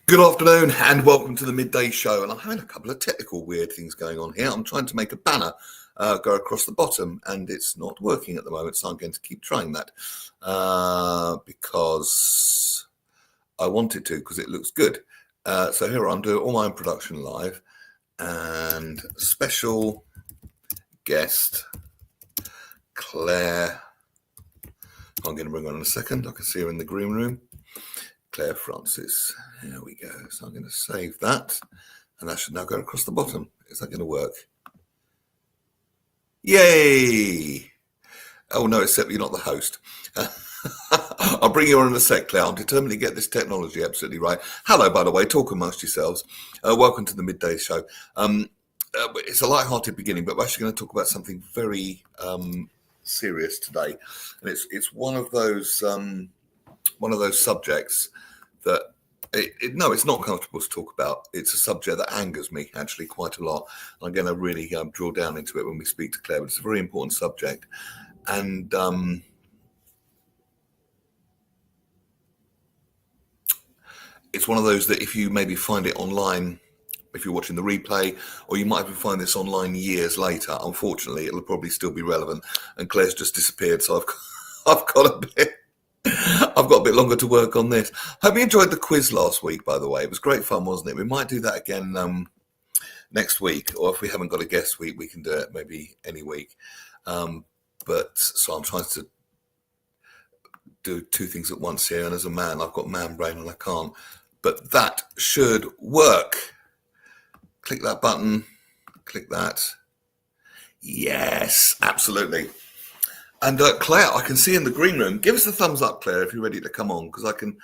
Good afternoon and welcome to the Midday Show. And I'm having a couple of technical weird things going on here. I'm trying to make a banner go across the bottom and it's not working at the moment. So I'm going to keep trying that because I wanted to, because it looks good. So here I'm doing all my own production live and special guest Claire. I'm going to bring her on in a second. I can see her in the green room. Claire Francis. There we go. So I'm going to save that. And that should now go across the bottom. Is that going to work? Yay! Oh, no, except you're not the host. I'll bring you on in a sec, Claire. I'm determined to get this technology absolutely right. Hello, by the way. Talk amongst yourselves. Welcome to the Midday Show. It's a light-hearted beginning, but we're actually going to talk about something very serious today. And it's one of those subjects that it's not comfortable to talk about. It's a subject that angers me actually quite a lot. I'm going to really drill down into it when we speak to Claire, but it's a very important subject. And it's one of those that if you maybe find it online, if you're watching the replay, or you might even find this online years later, unfortunately, it'll probably still be relevant. And Claire's just disappeared, so I've got a bit longer to work on this. Hope you enjoyed the quiz last week, by the way. It was great fun, wasn't it? We might do that again next week, or if we haven't got a guest week, we can do it maybe any week. But so I'm trying to do two things at once here, and as a man, I've got man brain and I can't. But that should work. Click that button. Click that. Yes, absolutely. And Claire, I can see in the green room. Give us a thumbs up, Claire, if you're ready to come on, because I can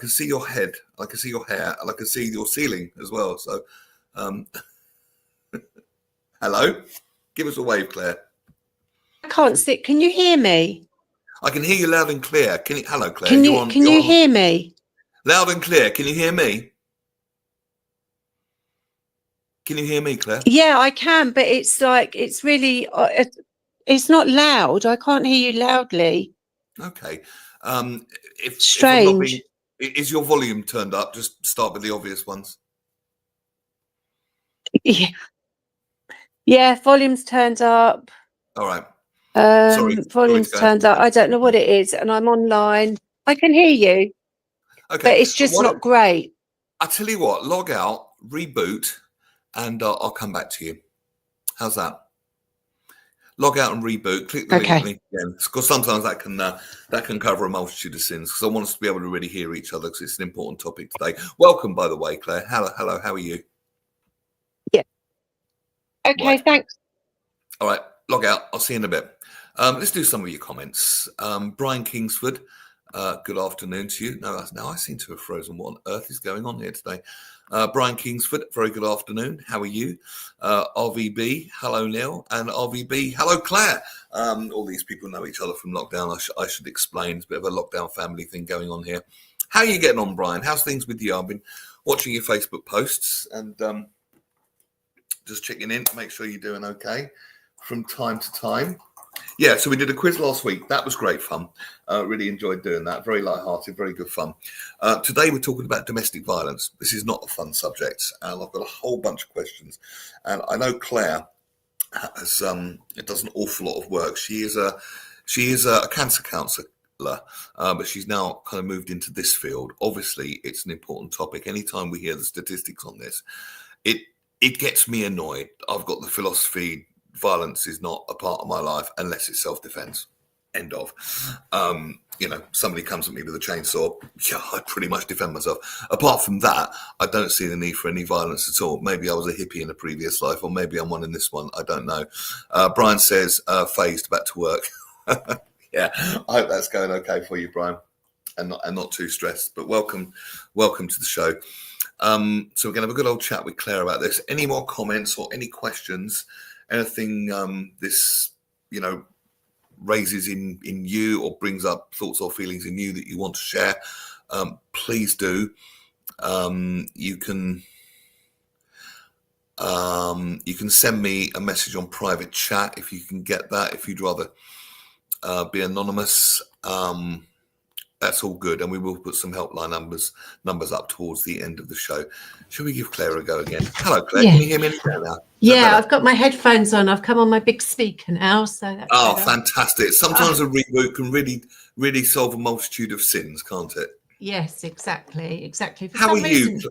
see your head, I can see your hair, and I can see your ceiling as well. So, hello, give us a wave, Claire. I can't see. Can you hear me? I can hear you loud and clear. Hello, Claire. Can you hear me? Loud and clear. Can you hear me? Can you hear me, Claire? Yeah, I can, but it's like it's really. It's not loud. I can't hear you loudly. Okay. Strange. Is your volume turned up? Just start with the obvious ones. Yeah. Yeah, volume's turned up. All right. Volume's turned up. I don't know what it is, and I'm online. I can hear you. Okay. But it's just not great. I tell you what, log out, reboot, and I'll come back to you. How's that? Log out and reboot. Click the link again, because sometimes that can cover a multitude of sins. Because I want us to be able to really hear each other, because it's an important topic today. Welcome, by the way, Claire. Hello. How are you? Yeah. Okay. Right. Thanks. All right. Log out. I'll see you in a bit. Let's do some of your comments. Brian Kingsford. Good afternoon to you. Now I seem to have frozen. What on earth is going on here today? Brian Kingsford, very good afternoon. How are you? RVB, hello Neil. And RVB, hello Claire. All these people know each other from lockdown. I should explain. It's a bit of a lockdown family thing going on here. How are you getting on, Brian? How's things with you? I've been watching your Facebook posts and just checking in to make sure you're doing okay from time to time. Yeah, so we did a quiz last week. That was great fun. Really enjoyed doing that. Very light-hearted, very good fun. Today we're talking about domestic violence. This is not a fun subject, and I've got a whole bunch of questions. And I know Claire does an awful lot of work. She is a cancer counsellor, but she's now kind of moved into this field. Obviously, it's an important topic. Anytime we hear the statistics on this, it gets me annoyed. I've got the philosophy. Violence is not a part of my life unless it's self-defense. End of. Somebody comes at me with a chainsaw. Yeah, I pretty much defend myself. Apart from that, I don't see the need for any violence at all. Maybe I was a hippie in a previous life, or maybe I'm one in this one. I don't know. Brian says, phased back to work. Yeah, I hope that's going okay for you, Brian, and not too stressed. But welcome to the show. So we're going to have a good old chat with Claire about this. Any more comments or any questions? Anything this, raises in you or brings up thoughts or feelings in you that you want to share, please do. You can send me a message on private chat if you can get that. If you'd rather be anonymous, That's all good, and we will put some helpline numbers up towards the end of the show. Shall we give Claire a go again? Hello, Claire. Can you hear me now? Yeah, I've got my headphones on. I've come on my big speaker now, so that's better. Fantastic! Sometimes a reboot can really solve a multitude of sins, can't it? Yes, exactly. For How some are reason, you?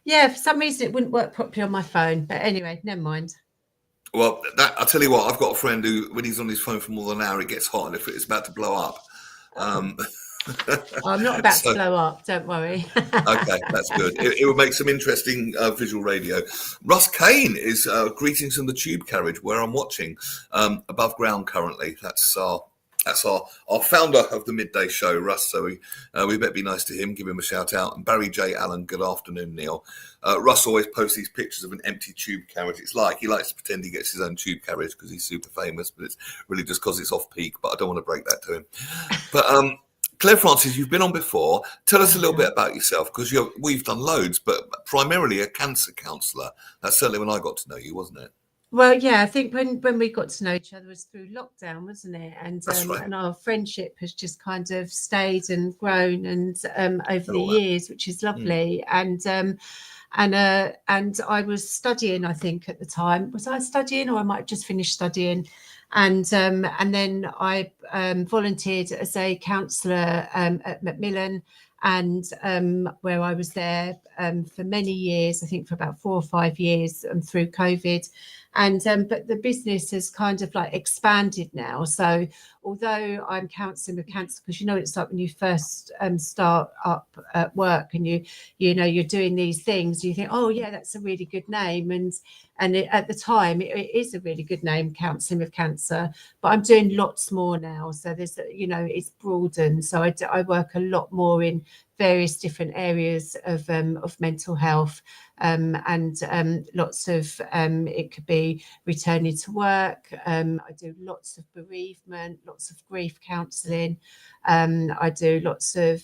Yeah, for some reason it wouldn't work properly on my phone. But anyway, never mind. Well, I'll tell you what. I've got a friend who, when he's on his phone for more than an hour, it gets hot, and if it's about to blow up. I'm not about to blow up, don't worry. Okay, that's good. It would make some interesting visual radio. Russ Kane is greetings from the tube carriage where I'm watching above ground currently. That's our founder of the Midday show, Russ. So we better be nice to him, give him a shout out. And Barry J. Allen, good afternoon, Neil. Russ always posts these pictures of an empty tube carriage. It's like he likes to pretend he gets his own tube carriage because he's super famous, but it's really just because it's off peak. But I don't want to break that to him. But Claire Francis, you've been on before. Tell us a little bit about yourself, because we've done loads, but primarily a cancer counsellor. That's certainly when I got to know you, wasn't it? Well, yeah, I think when we got to know each other was through lockdown, wasn't it? And That's right. and our friendship has just kind of stayed and grown and over the years, which is lovely. And I was studying, I think at the time. Was I studying, or I might have just finished studying? And then I volunteered as a counsellor at Macmillan, and where I was there for many years, I think for about 4 or 5 years through COVID. And but the business has kind of like expanded now. So although I'm counselling with cancer, because it's like when you first start up at work and you're doing these things, you think, oh yeah, that's a really good name, and at the time it is a really good name, counselling with cancer. But I'm doing lots more now, so there's it's broadened. So I work a lot more in various different areas of mental health, and lots of it could be returning to work. I do lots of bereavement, lots of grief counselling. I do lots of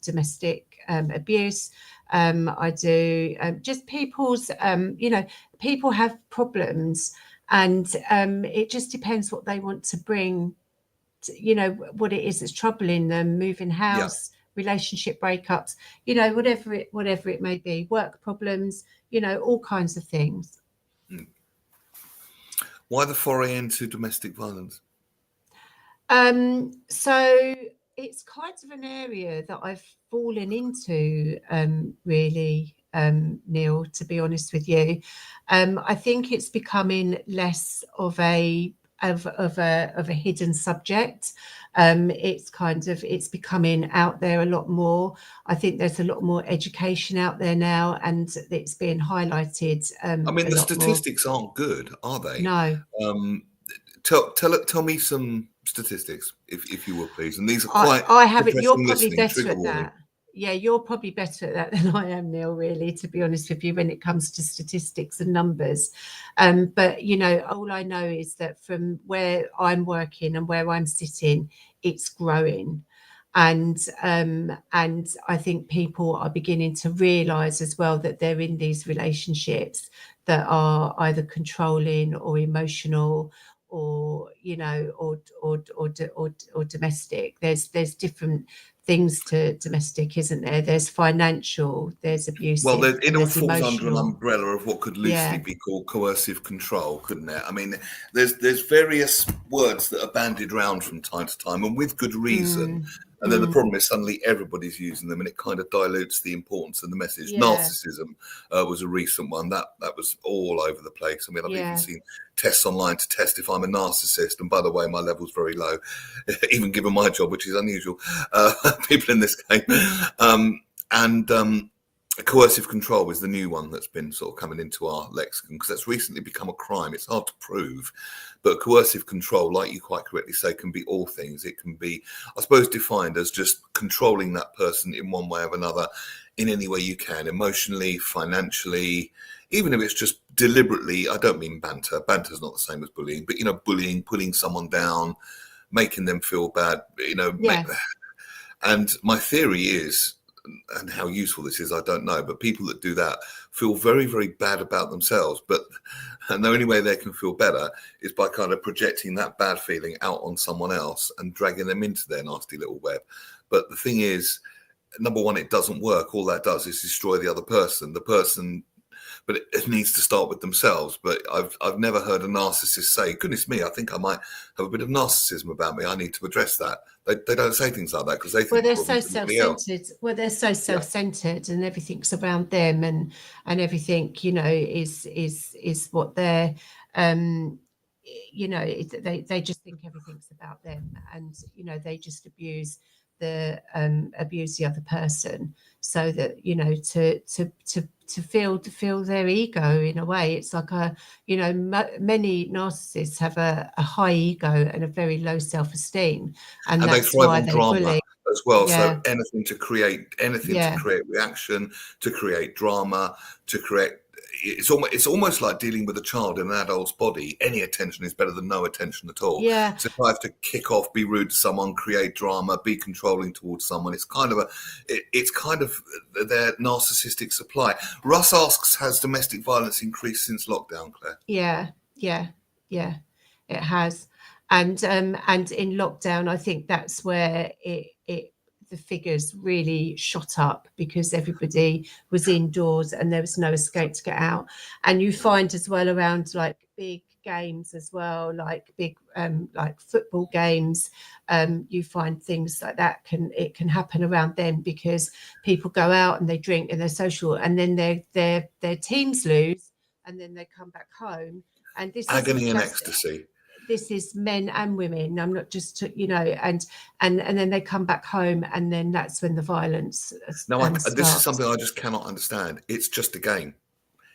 domestic abuse. I do just people's people have problems, and it just depends what they want to bring, what it is that's troubling them, moving house, relationship breakups, whatever it may be, work problems, all kinds of things. Why the foray into domestic violence? So it's kind of an area that I've fallen into, really, Neil, to be honest with you. I think it's becoming less of a hidden subject. It's becoming out there a lot more. I think there's a lot more education out there now, and it's being highlighted. I mean, the statistics aren't good, are they? No. Tell me some statistics, if you will, please. And these are quite. I haven't. You're probably better at that. Yeah, you're probably better at that than I am, Neil, really, to be honest with you, when it comes to statistics and numbers. But, all I know is that from where I'm working and where I'm sitting, it's growing. And I think people are beginning to realise as well that they're in these relationships that are either controlling or emotional, or or domestic. There's different things to domestic, isn't there? There's financial, there's abusive. Well, it all falls emotional. under an umbrella of what could loosely be called coercive control, couldn't it? I mean, there's various words that are bandied around from time to time, and with good reason. And then the problem is suddenly everybody's using them, and it kind of dilutes the importance of the message. Narcissism was a recent one that was all over the place. I mean, I've even seen tests online to test if I'm a narcissist. And by the way, my level's very low, even given my job, which is unusual. People in this game. Coercive control is the new one that's been sort of coming into our lexicon, because that's recently become a crime. It's hard to prove, but coercive control, like you quite correctly say, can be all things. It can be, I suppose, defined as just controlling that person in one way or another, in any way you can, emotionally, financially, even if it's just deliberately. I don't mean banter. Banter's not the same as bullying, but, bullying, putting someone down, making them feel bad, and my theory is, and how useful this is, I don't know, but people that do that feel very, very bad about themselves. But And the only way they can feel better is by kind of projecting that bad feeling out on someone else and dragging them into their nasty little web. But the thing is, number one, it doesn't work. All that does is destroy the other person. But it needs to start with themselves. But I've never heard a narcissist say, "Goodness me, I think I might have a bit of narcissism about me. I need to address that." They don't say things like that because they think well, they're so self-centered. Well, they're so Yeah. self-centered, and everything's around them, and everything, is what they're, they just think everything's about them, and they just abuse the other person, so that to feel their ego in a way. It's like many narcissists have a high ego and a very low self-esteem, and they that's thrive why on they drama bully. as well. Yeah. So anything to create reaction, to create drama, to create. It's almost like dealing with a child in an adult's body. Any attention is better than no attention at all. Yeah. So if I have to kick off, be rude to someone, create drama, be controlling towards someone, it's kind of their narcissistic supply. Russ asks, has domestic violence increased since lockdown, Claire? Yeah, it has. And in lockdown, I think that's where the figures really shot up, because everybody was indoors and there was no escape to get out. And you find as well around like big games as well, like big like football games, you find things like that can happen around them, because people go out and they drink and they're social, and then their teams lose, and then they come back home, and this Agony and isn't just ecstasy. this is men and women. I'm not just and then they come back home, and then that's when the violence This is starts. something I just cannot understand. It's just a game.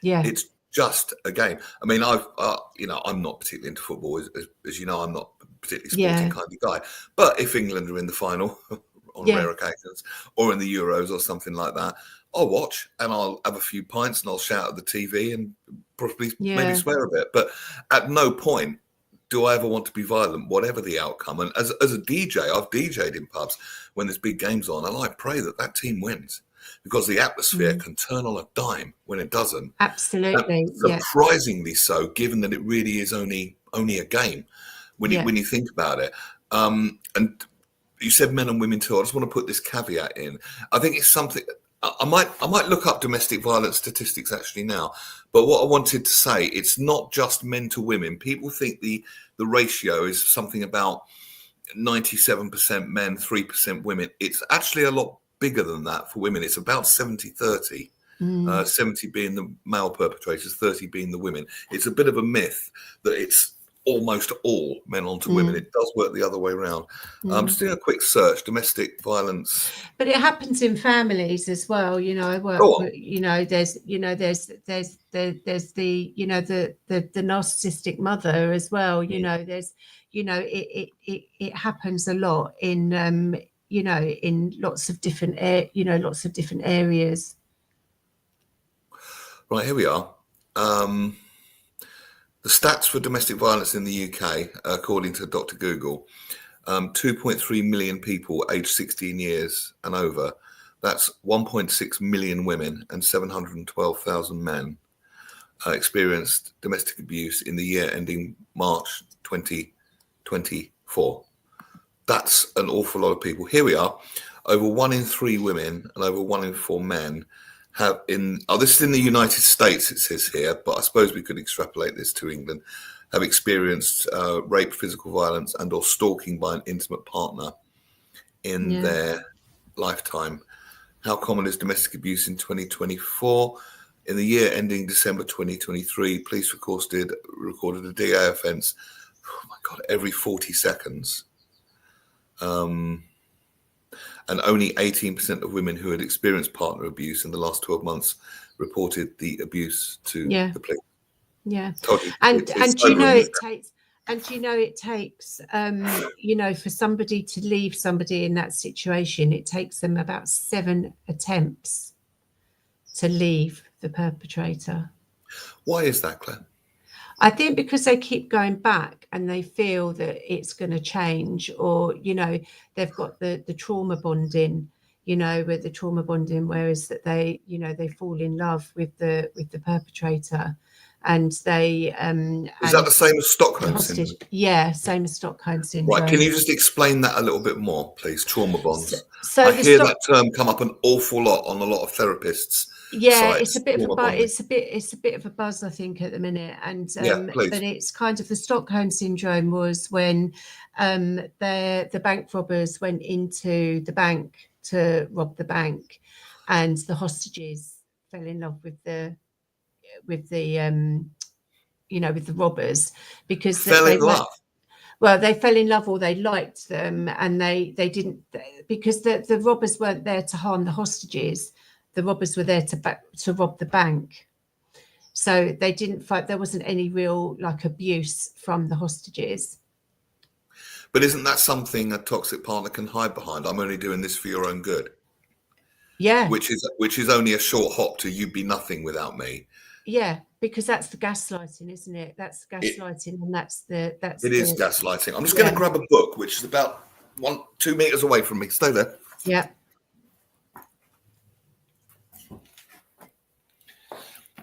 Yeah, It's just a game. I mean, I'm not particularly into football, as you know. I'm not a particularly sporting kind of guy. But if England are in the final on rare occasions, or in the Euros or something like that, I'll watch and I'll have a few pints and I'll shout at the TV and probably maybe swear a bit. But at no point do I ever want to be violent, whatever the outcome. And as a DJ, I've DJed in pubs when there's big games on, and I pray that team wins, because the atmosphere can turn on a dime when it doesn't. Absolutely. Surprisingly so, given that it really is only a game when you think about it. And you said men and women too. I just want to put this caveat in. I think it's something. I might look up domestic violence statistics actually now, but what I wanted to say, it's not just men to women. People think the ratio is something about 97% men, 3% women. It's actually a lot bigger than that for women. It's about 70-30. 70 being the male perpetrators, 30 being the women. It's a bit of a myth that it's almost all men onto women. It does work the other way around. Just doing a quick search, domestic violence. But it happens in families as well. I work with, there's the narcissistic mother as well. There's, it happens a lot in, in lots of different areas. Right, here we are. The stats for domestic violence in the UK, according to Dr. Google, 2.3 million people aged 16 years and over. That's 1.6 million women and 712,000 men experienced domestic abuse in the year ending March 2024. That's an awful lot of people. Here we are. Over 1 in 3 women and over 1 in 4 men have this is in the United States, it says here, but I suppose we could extrapolate this to England, have experienced rape, physical violence and or stalking by an intimate partner in their lifetime. How common is domestic abuse in 2024? In the year ending December 2023, police recorded a DA offence, oh my God, every 40 seconds. And only 18% of women who had experienced partner abuse in the last 12 months reported the abuse to the police. Yeah. And it takes for somebody to leave somebody in that situation, it takes them about 7 attempts to leave the perpetrator. Why is that, Claire? I think because they keep going back and they feel that it's going to change, or they've got the trauma bonding, with the trauma bonding, whereas that they fall in love with the perpetrator, and they Is that the same as Stockholm hostage. syndrome? Yeah, same as Stockholm syndrome. Right. Can you just explain that a little bit more, please? Trauma bonds. So I the hear that term come up an awful lot on a lot of therapists. Yeah, sites, it's a bit of trauma a bonding. it's a bit of a buzz, I think, at the minute. And please. but it's kind of the Stockholm syndrome was when the bank robbers went into the bank to rob the bank, and the hostages fell in love with the with the robbers, because Fell they in weren't. love. Well, they fell in love, or they liked them, and they didn't, because the robbers weren't there to harm the hostages. The robbers were there to rob the bank. So they didn't fight. There wasn't any real abuse from the hostages. But isn't that something a toxic partner can hide behind? I'm only doing this for your own good. Yeah. Which is only a short hop to you be nothing without me. Yeah, because that's the gaslighting, isn't it? That's gaslighting, and it is gaslighting. I'm just going to grab a book which is about 2 meters away from me. Stay there. Yeah.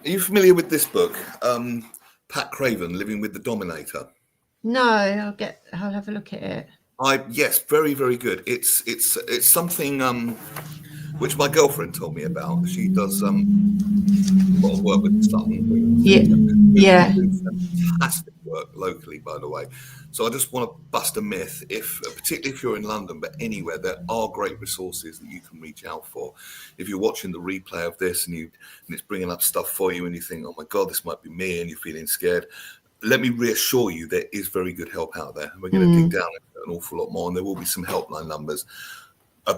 Are you familiar with this book, Pat Craven, Living with the Dominator? No, I'll have a look at it. Yes, very, very good. It's something which my girlfriend told me about. She does a lot of work with Sutton. Yeah. Fantastic work locally, by the way. So I just want to bust a myth. Particularly if you're in London, but anywhere, there are great resources that you can reach out for. If you're watching the replay of this and it's bringing up stuff for you, and you think, oh my God, this might be me, and you're feeling scared, let me reassure you, there is very good help out there. We're going to dig down an awful lot more, and there will be some helpline numbers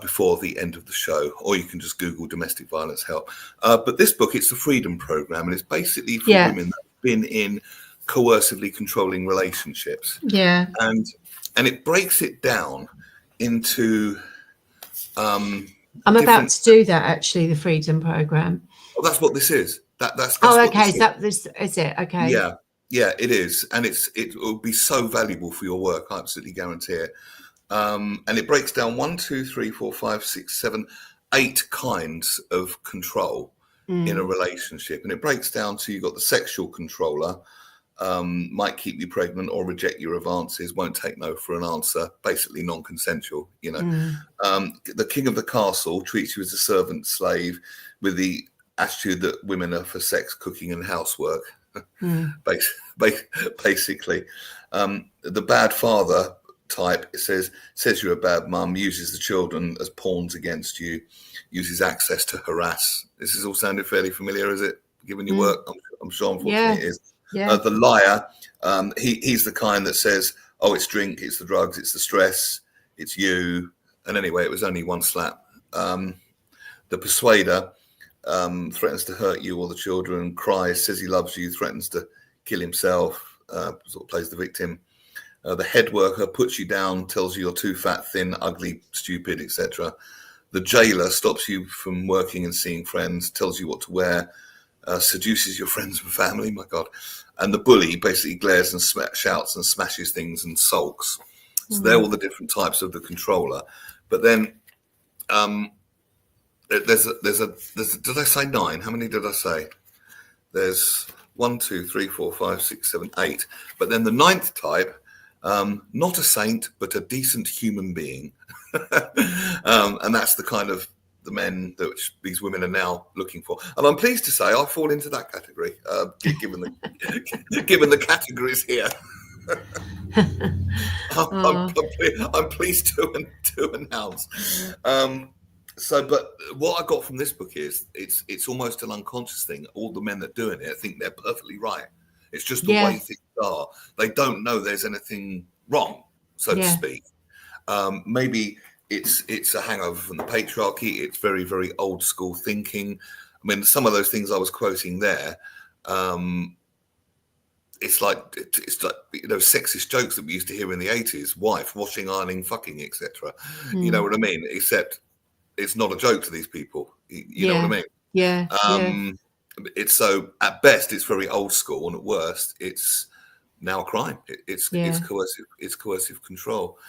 before the end of the show, or you can just Google domestic violence help. But this book, it's the Freedom Program, and it's basically for women that have been in coercively controlling relationships. Yeah. And it breaks it down into I'm about to do that, actually, the Freedom Program. Oh, that's what this is. That's okay. Is it? Okay. Yeah, it is. And it will be so valuable for your work, I absolutely guarantee it. And it breaks down 1, 2, 3, 4, 5, 6, 7, 8 kinds of control in a relationship. And it breaks down to, you've got the sexual controller, might keep you pregnant or reject your advances, won't take no for an answer, basically non-consensual, The king of the castle treats you as a servant slave, with the attitude that women are for sex, cooking and housework. Basically, the bad father type, it says you're a bad mum, uses the children as pawns against you, uses access to harass. This is all sounding fairly familiar, is it? Given your work, I'm sure, unfortunately, it is. Yeah. The liar, he's the kind that says, oh, it's drink, it's the drugs, it's the stress, it's you. And anyway, it was only one slap. The persuader threatens to hurt you or the children, cries, says he loves you, threatens to kill himself, sort of plays the victim. The head worker puts you down, tells you you're too fat, thin, ugly, stupid, etc. The jailer stops you from working and seeing friends, tells you what to wear, seduces your friends and family, my God. And the bully basically glares and shouts and smashes things and sulks. So they're all the different types of the controller. But then there's did I say 9? How many did I say? There's 1, 2, 3, 4, 5, 6, 7, 8. But then the 9th type, not a saint, but a decent human being. And that's the kind of the men that these women are now looking for. And I'm pleased to say I fall into that category, given the categories here. I'm pleased to announce. But what I got from this book is it's almost an unconscious thing. All the men that are doing it think they're perfectly right. It's just the way things are. They don't know there's anything wrong, so to speak. Maybe it's a hangover from the patriarchy. It's very, very old school thinking. I mean, some of those things I was quoting there, it's like sexist jokes that we used to hear in the 80s: wife, washing, ironing, fucking, etc. You know what I mean? Except it's not a joke to these people. You know what I mean? Yeah. It's so, at best, it's very old school, and at worst, it's now a crime. It's coercive. It's coercive control.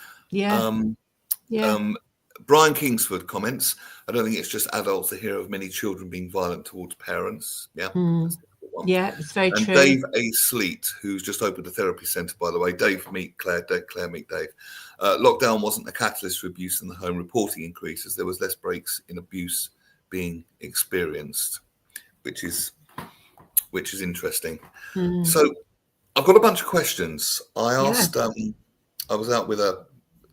Brian Kingsford comments, I don't think it's just adults that hear of many children being violent towards parents. Yeah, that's a difficult one. Yeah, it's very And true. Dave A. Sleet, who's just opened a therapy centre, by the way. Dave, meet Claire. Claire, meet Dave. Lockdown wasn't a catalyst for abuse in the home. Reporting increases. There was less breaks in abuse being experienced, which is interesting. So I've got a bunch of questions. I asked. I was out with a.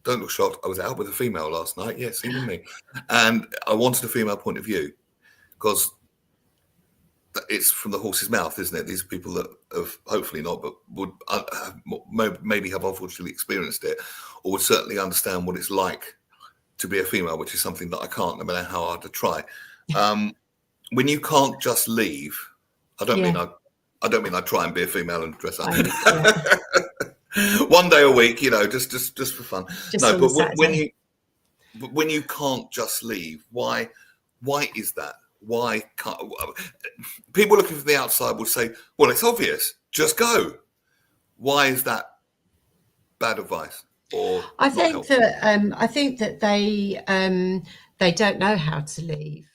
Don't look shocked. I was out with a female last night. Yes, even me. And I wanted a female point of view because it's from the horse's mouth, isn't it? These are people that have hopefully not, but would maybe have unfortunately experienced it, or would certainly understand what it's like to be a female, which is something that I can't, no matter how hard I try. When you can't just leave, I don't mean I try and be a female and dress up. One day a week, just for fun. No, but when you can't just leave, why is that? Why can't people looking from the outside would say, well, it's obvious, just go. Why is that bad advice? Or I think that they don't know how to leave,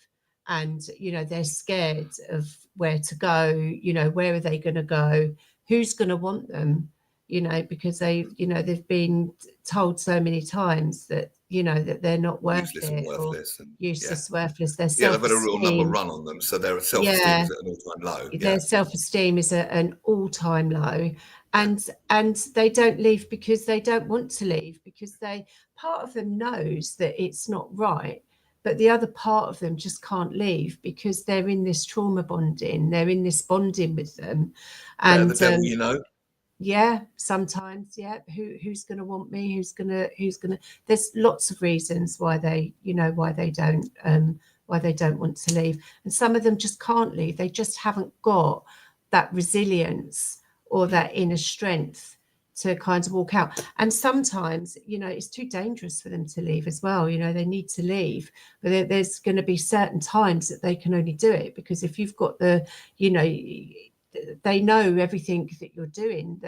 and they're scared of where to go. Where are they going to go? Who's going to want them? Because they've been told so many times that that they're not worth useless it, and worthless, and useless, worthless. Their they've had a real number self-esteem, run on them, so their self-esteem is at an all-time low. their self-esteem is at an all-time low, and they don't leave because they don't want to leave, because part of them knows that it's not right, but the other part of them just can't leave because they're in this trauma bonding, they're in this bonding with them, and the devil, yeah, sometimes, yeah. Who's going to want me? Who's gonna? There's lots of reasons why they don't want to leave, and some of them just can't leave. They just haven't got that resilience or that inner strength to kind of walk out. And sometimes, it's too dangerous for them to leave as well. They need to leave, but there's going to be certain times that they can only do it, because if you've got they know everything that you're doing.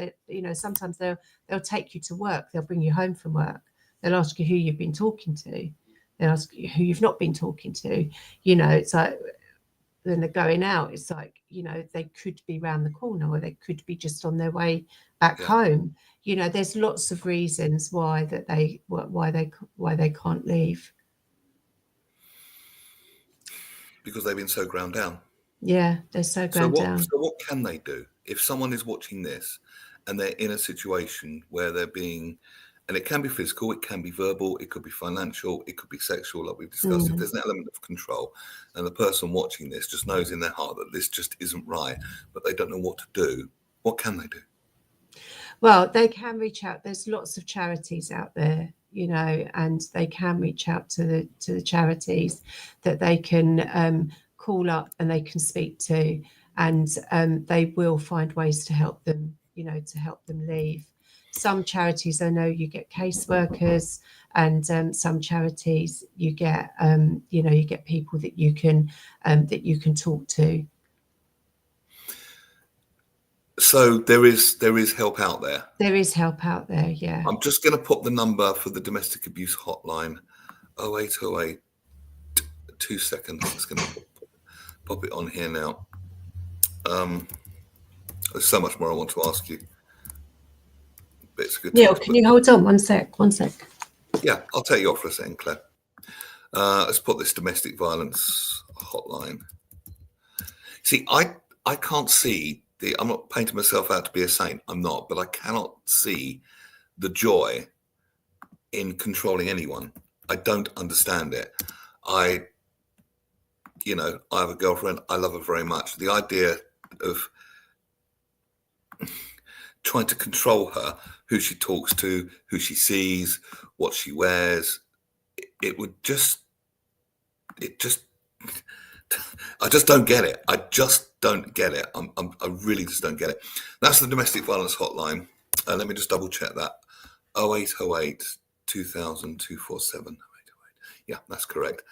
Sometimes they'll take you to work, they'll bring you home from work, they'll ask you who you've been talking to, they'll ask you who you've not been talking to. It's like, when they're going out, it's like, they could be round the corner, or they could be just on their way back home. There's lots of reasons why they can't leave, because they've been so ground down. Yeah, they're so ground down. So what can they do if someone is watching this and they're in a situation where they're being, and it can be physical, it can be verbal, it could be financial, it could be sexual, like we've discussed. If there's an element of control and the person watching this just knows in their heart that this just isn't right, but they don't know what to do, what can they do? Well, they can reach out. There's lots of charities out there, and they can reach out to the charities that they can call up and they can speak to, and they will find ways to help them, to help them leave. Some charities, I know you get caseworkers, and some charities you get, you get people that you can talk to. So there is help out there. There is help out there, yeah. I'm just going to put the number for the domestic abuse hotline, 0808. 2 seconds. I'm just going to pop it on here now. There's so much more I want to ask you. But it's a good Neil, can you hold on one sec? Yeah, I'll take you off for a second, Claire. Let's put this domestic violence hotline. See, I can't see I'm not painting myself out to be a saint. I'm not, but I cannot see the joy in controlling anyone. I don't understand it. I have a girlfriend. I love her very much. The idea of trying to control her, who she talks to, who she sees, what she wears, I just don't get it. I just don't get it. I really just don't get it. That's the domestic violence hotline. Let me just double check that. 0808 2000 247. Yeah, that's correct.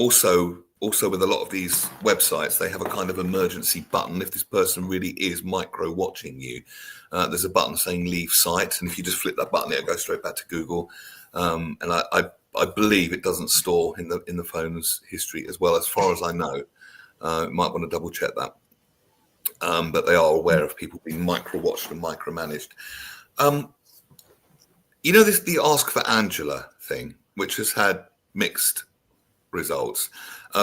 Also with a lot of these websites, they have a kind of emergency button. If this person really is micro watching you, there's a button saying leave site. And if you just flip that button, it'll go straight back to Google. And I believe it doesn't store in the phone's history as well, as far as I know. Might want to double check that. but they are aware of people being micro-watched and micromanaged. You know, the Ask for Angela thing, which has had mixed results.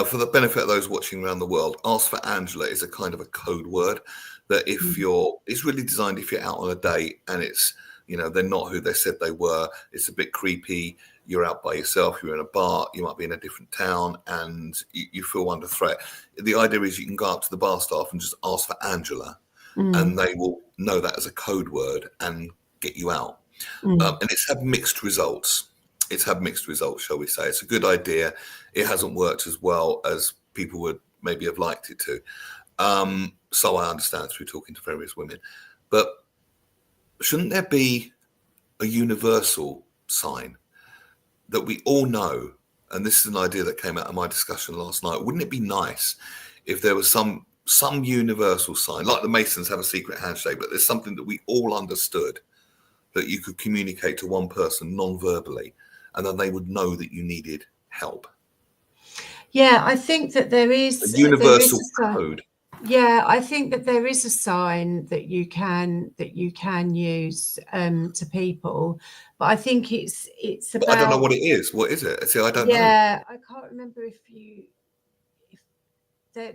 For the benefit of those watching around the world, Ask for Angela is a kind of a code word that it's really designed if you're out on a date and it's, you know, they're not who they said they were. It's a bit creepy. You're out by yourself. You're in a bar. You might be in a different town and you feel under threat. The idea is you can go up to the bar staff and just ask for Angela and they will know that as a code word and get you out. And it's had mixed results. Shall we say. It's a good idea. It hasn't worked as well as people would maybe have liked it to. So I understand through talking to various women. But shouldn't there be a universal sign that we all know? And this is an idea that came out of my discussion last night. Wouldn't it be nice if there was some universal sign, like the Masons have a secret handshake, but there's something that we all understood that you could communicate to one person non-verbally, and then they would know that you needed help. Yeah, I think that there is a universal code. Yeah, I think that there is a sign that you can use to people, but I think it's about. But I don't know what it is. What is it? See, I don't know. Yeah, I can't remember if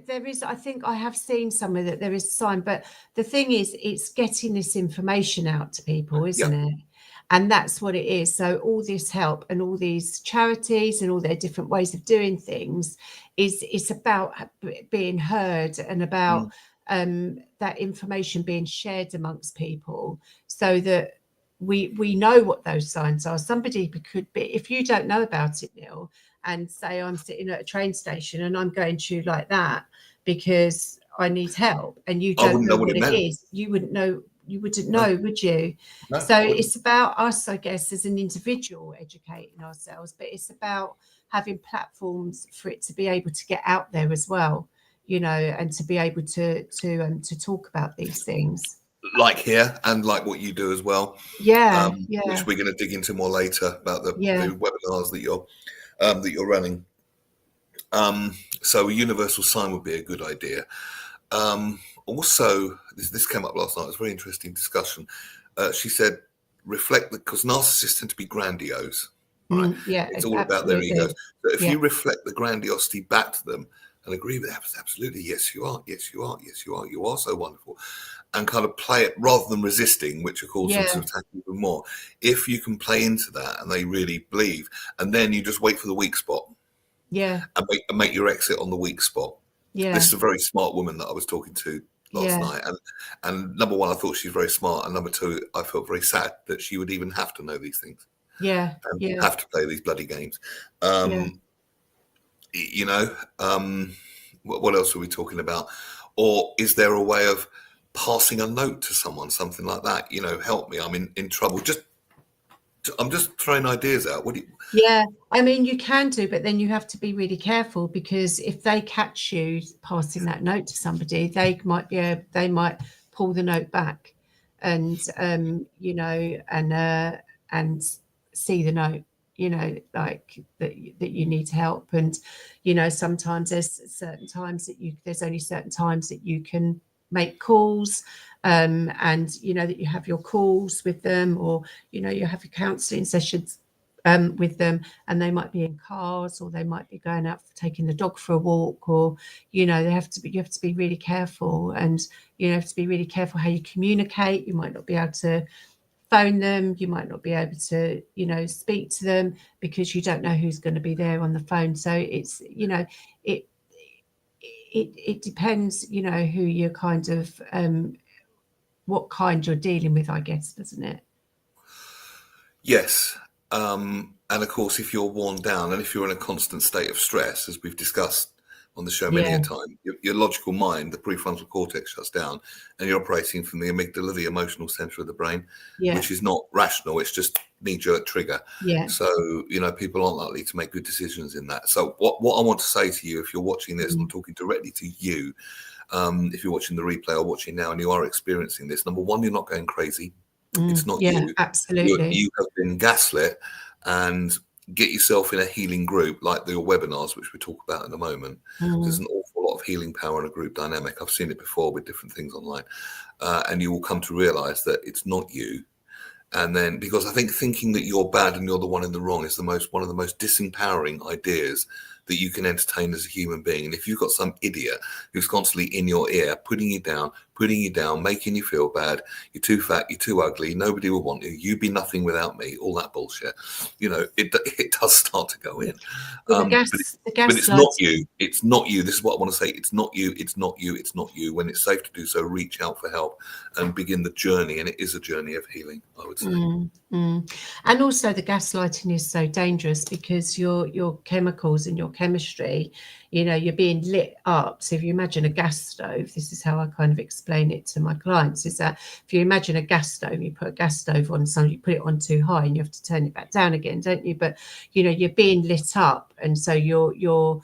there is. I think I have seen somewhere that there is a sign, but the thing is, it's getting this information out to people, isn't it? And that's what it is. So all this help and all these charities and all their different ways of doing things it's about being heard and about that information being shared amongst people so that we know what those signs are. Somebody could be, if you don't know about it, Neil, and say I'm sitting at a train station and I'm going to like that because I need help, and you don't know what it is, you wouldn't know. You wouldn't know, would you? No, so it's about us, I guess, as an individual educating ourselves, but it's about having platforms for it to be able to get out there as well, you know, and to be able to talk about these things. Like here, and like what you do as well. Yeah, which we're going to dig into more later about the webinars that you're running. So a universal sign would be a good idea. Also, this came up last night. It was a very interesting discussion. She said, reflect, because narcissists tend to be grandiose. Right? It's all about their egos. So if you reflect the grandiosity back to them and agree with that, absolutely, yes, you are. Yes, you are. Yes, you are. You are so wonderful. And kind of play it rather than resisting, which of course them to attack even more. If you can play into that and they really believe, and then you just wait for the weak spot. Yeah. And make your exit on the weak spot. Yeah. This is a very smart woman that I was talking to last night. And number one, I thought she's very smart. And number two, I felt very sad that she would even have to know these things. Yeah. And have to play these bloody games. You know, what else are we talking about? Or is there a way of passing a note to someone, something like that? You know, help me, I'm in trouble. I'm just throwing ideas out. Yeah, I mean, you can do, but then you have to be really careful, because if they catch you passing that note to somebody, they might pull the note back, and you know, and see the note, you know, like that you need help, and you know, sometimes there's only certain times that you can make calls, and you know that you have your calls with them, or you know you have your counselling sessions with them, and they might be in cars, or they might be going out for taking the dog for a walk, or you know you have to be really careful, and you have to be really careful how you communicate. You might not be able to phone them, you might not be able to, you know, speak to them, because you don't know who's going to be there on the phone. So it's, you know, it depends, you know, who you're kind of what kind you're dealing with, I guess, doesn't it? Yes. And of course, if you're worn down and if you're in a constant state of stress, as we've discussed on the show many a time, your logical mind, the prefrontal cortex, shuts down, and you're operating from the amygdala, the emotional center of the brain, which is not rational. It's just knee-jerk trigger. So, you know, people aren't likely to make good decisions in that. So what I want to say to you, if you're watching this, and I'm talking directly to you, if you're watching the replay or watching now and you are experiencing this, number one, you're not going crazy. It's not you. Absolutely. You have been gaslit, and get yourself in a healing group like your webinars, which we talk about in a moment. There's an awful lot of healing power in a group dynamic. I've seen it before with different things online, and you will come to realize that it's not you. And then, because I think thinking that you're bad and you're the one in the wrong is one of the most disempowering ideas that you can entertain as a human being. And if you've got some idiot who's constantly in your ear, putting you down, making you feel bad, you're too fat, you're too ugly, nobody will want you, you'd be nothing without me, all that bullshit, it does start to go in. Well, But it's not you. It's not you. This is what I want to say. It's not you. It's not you. It's not you. When it's safe to do so, reach out for help and begin the journey. And it is a journey of healing, I would say. And also the gaslighting is so dangerous because your chemicals and your chemistry, you're being lit up. So if you imagine a gas stove, this is how I kind of explain it to my clients, is that if you imagine a gas stove, you put a gas stove on, you put it on too high and you have to turn it back down again, don't you? But you're being lit up, and so your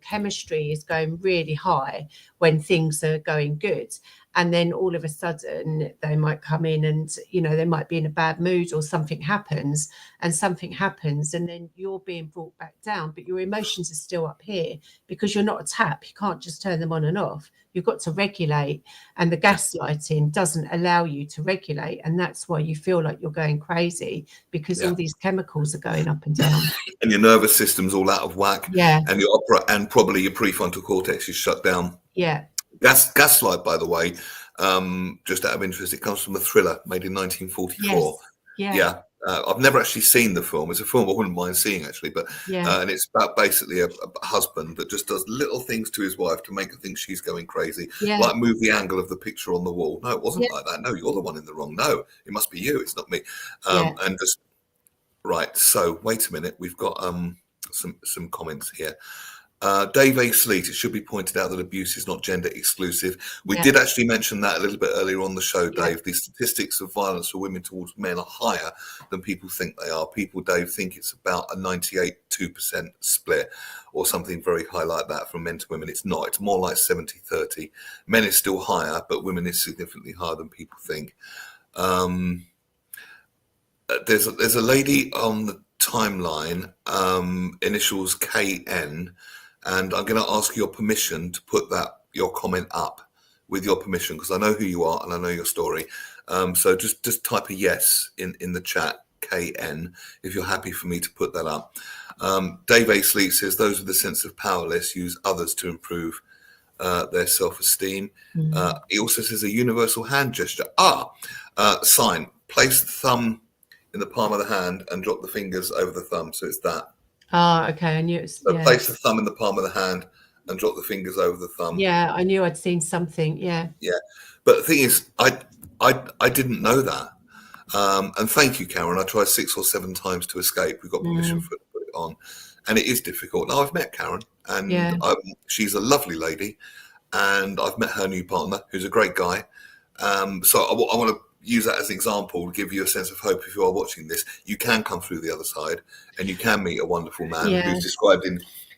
chemistry is going really high when things are going good. And then all of a sudden they might come in and, they might be in a bad mood or something happens, and then you're being brought back down, but your emotions are still up here because you're not a tap. You can't just turn them on and off. You've got to regulate, and the gaslighting doesn't allow you to regulate. And that's why you feel like you're going crazy, because all these chemicals are going up and down. And your nervous system's all out of whack. Yeah. And probably your prefrontal cortex is shut down. Yeah. Gaslight, by the way, just out of interest, it comes from a thriller made in 1944. Yes. Yeah. I've never actually seen the film. It's a film I wouldn't mind seeing, actually, but and it's about basically a husband that just does little things to his wife to make her think she's going crazy, like move the angle of the picture on the wall. No, it wasn't like that. No, you're the one in the wrong. No, it must be you. It's not me. And just right. So wait a minute. We've got some comments here. Dave A. Sleet, it should be pointed out that abuse is not gender exclusive. We did actually mention that a little bit earlier on the show, Dave. The statistics of violence for women towards men are higher than people think they are. People, Dave, think it's about a 98-2% split or something very high like that from men to women. It's not. It's more like 70-30. Men is still higher, but women is significantly higher than people think. There's a lady on the timeline, initials KN, and I'm going to ask your permission to put your comment up, with your permission, because I know who you are and I know your story. So just type a yes in the chat, KN, if you're happy for me to put that up. Dave A. Sleep says those with a sense of powerless use others to improve their self-esteem. He also says a universal hand gesture. Sign. Place the thumb in the palm of the hand and drop the fingers over the thumb. So it's that. Okay. I knew it was, So place the thumb in the palm of the hand and drop the fingers over the thumb. Yeah, I knew I'd seen something. Yeah. But the thing is, I didn't know that. And thank you, Karen. I tried 6 or 7 times to escape. We got permission for to put it on, and it is difficult. Now I've met Karen, and she's a lovely lady, and I've met her new partner, who's a great guy. So I want to use that as an example to give you a sense of hope. If you are watching this, you can come through the other side, and you can meet a wonderful man who's described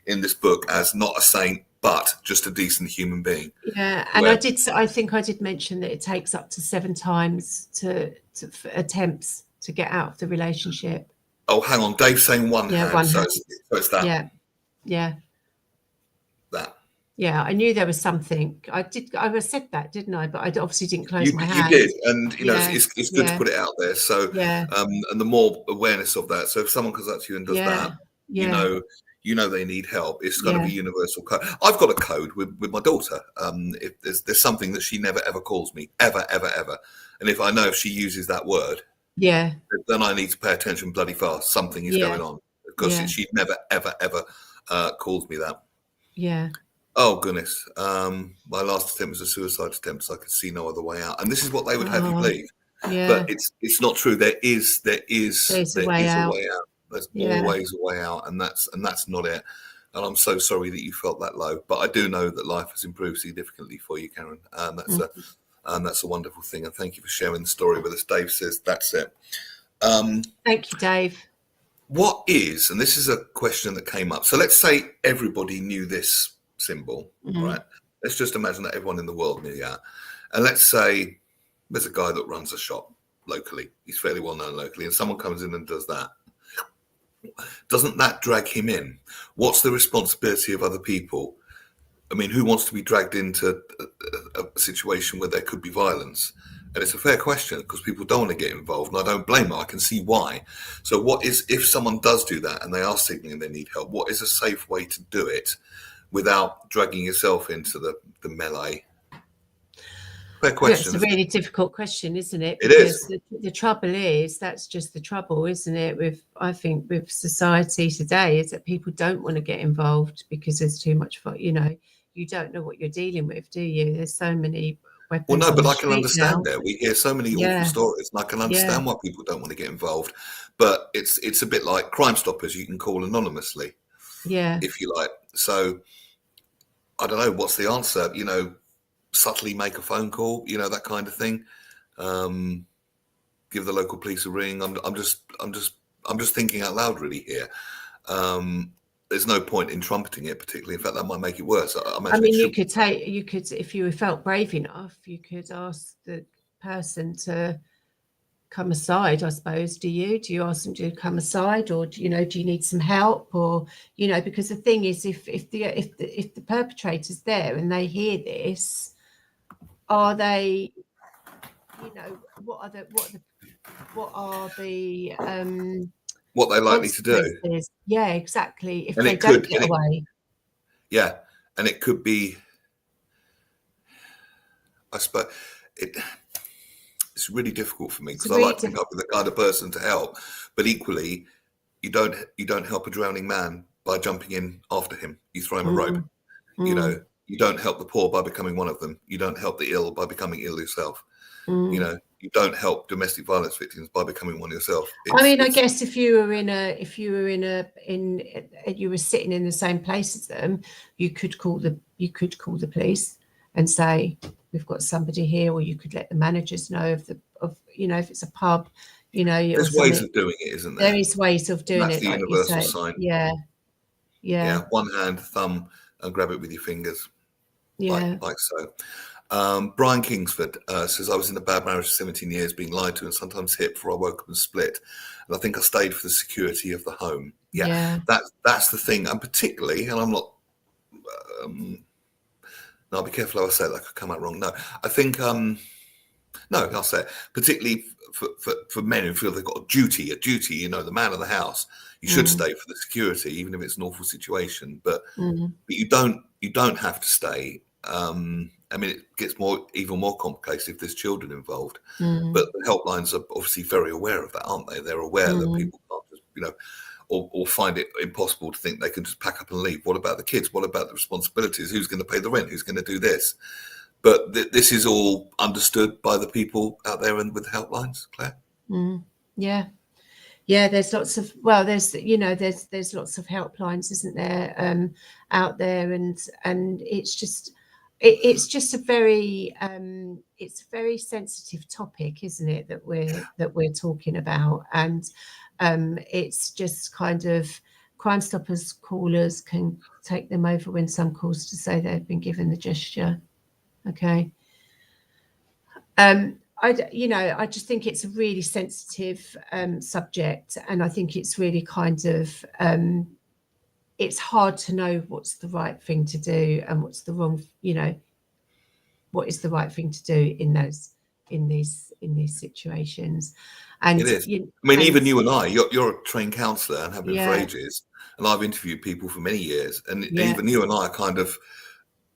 in this book as not a saint, but just a decent human being. Yeah, and I think I did mention that it takes up to 7 times to attempts to get out of the relationship. Oh, hang on, Dave's saying one hand. One so hand. It's that. Yeah. That. Yeah, I knew there was something. I said that, didn't I? But I obviously didn't close my hand. You did, and it's good to put it out there. So, and the more awareness of that. So if someone comes up to you and does that, you know they need help. It's kind of a universal code. I've got a code with my daughter. If there's something that she never ever calls me, ever, and if I know if she uses that word, then I need to pay attention bloody fast. Something is going on, because she never ever calls me that. Yeah. Oh goodness! My last attempt was a suicide attempt, so I could see no other way out. And this is what they would have you believe. Yeah. But it's not true. There is a way out. There's always a way out, and that's not it. And I'm so sorry that you felt that low. But I do know that life has improved significantly for you, Karen. And that's a wonderful thing. And thank you for sharing the story with us. Dave says that's it. Thank you, Dave. What is, and this is a question that came up. So let's say everybody knew this symbol, right? Let's just imagine that everyone in the world knew that. And let's say there's a guy that runs a shop locally. He's fairly well known locally, and someone comes in and does that. doesn't that drag him in? What's the responsibility of other people? I mean, who wants to be dragged into a situation where there could be violence? And it's a fair question because people don't want to get involved, and I don't blame them. I can see why. So, what is, if someone does do that and they are signaling they need help, what is a safe way to do it without dragging yourself into the melee? Fair question. It's a really difficult question, isn't it? It is. Because the trouble is, that's just the trouble, isn't it? I think with society today, is that people don't want to get involved because there's too much fun. You don't know what you're dealing with, do you? There's so many weapons. Well, no, on but the I can street understand now. that. We hear so many awful stories, and I can understand why people don't want to get involved. But it's a bit like Crime Stoppers. You can call anonymously, if you like. So I don't know what's the answer. Subtly make a phone call. That kind of thing. Give the local police a ring. I'm just thinking out loud really here. There's no point in trumpeting it particularly. In fact, that might make it worse. I mean, you could, if you felt brave enough, you could ask the person to come aside, I suppose. Do you ask them to come aside, or do you need some help, or because the thing is, if the perpetrator's there and they hear this, are they, what are the what they're likely to do? Yeah, exactly. If and they don't get away. Yeah, and it could be, I suppose, it's really difficult for me because I like to think I'll be the kind of person to help, but equally, you don't help a drowning man by jumping in after him. You throw him a rope. You don't help the poor by becoming one of them. You don't help the ill by becoming ill yourself. You don't help domestic violence victims by becoming one yourself. I guess if you were sitting in the same place as them, you could call the police and say, we've got somebody here, or you could let the managers know if it's a pub, there's ways of doing it, isn't there? There is ways of doing That's it, the like universal you say. sign. Yeah. One hand, thumb, and grab it with your fingers. Yeah. Like so. Brian Kingsford says, I was in a bad marriage for 17 years, being lied to and sometimes hit before I woke up and split. And I think I stayed for the security of the home. Yeah. That's the thing. And particularly, and I'm not, no, I'll be careful how I say it, that could come out wrong. No, I think, no, I'll say it, particularly for men who feel they've got a duty, the man of the house. You should stay for the security, even if it's an awful situation. But you don't have to stay. I mean, it gets even more complicated if there's children involved. But the helplines are obviously very aware of that, aren't they? They're aware that people can't just, or find it impossible to think they can just pack up and leave. What about the kids? What about the responsibilities? Who's going to pay the rent? Who's going to do this? But this is all understood by the people out there and with helplines, Claire. Yeah, there's lots of there's lots of helplines, isn't there, out there, and it's just a very sensitive topic, isn't it, that we're talking about, and it's just kind of Crime Stoppers callers can take them over when some calls to say they've been given the gesture. Okay. I just think it's a really sensitive subject, and I think it's really kind of it's hard to know what's the right thing to do and what's the wrong, what is the right thing to do in these situations. And it is. Even you and I, you're a trained counsellor and have been for ages, and I've interviewed people for many years, and even you and I are kind of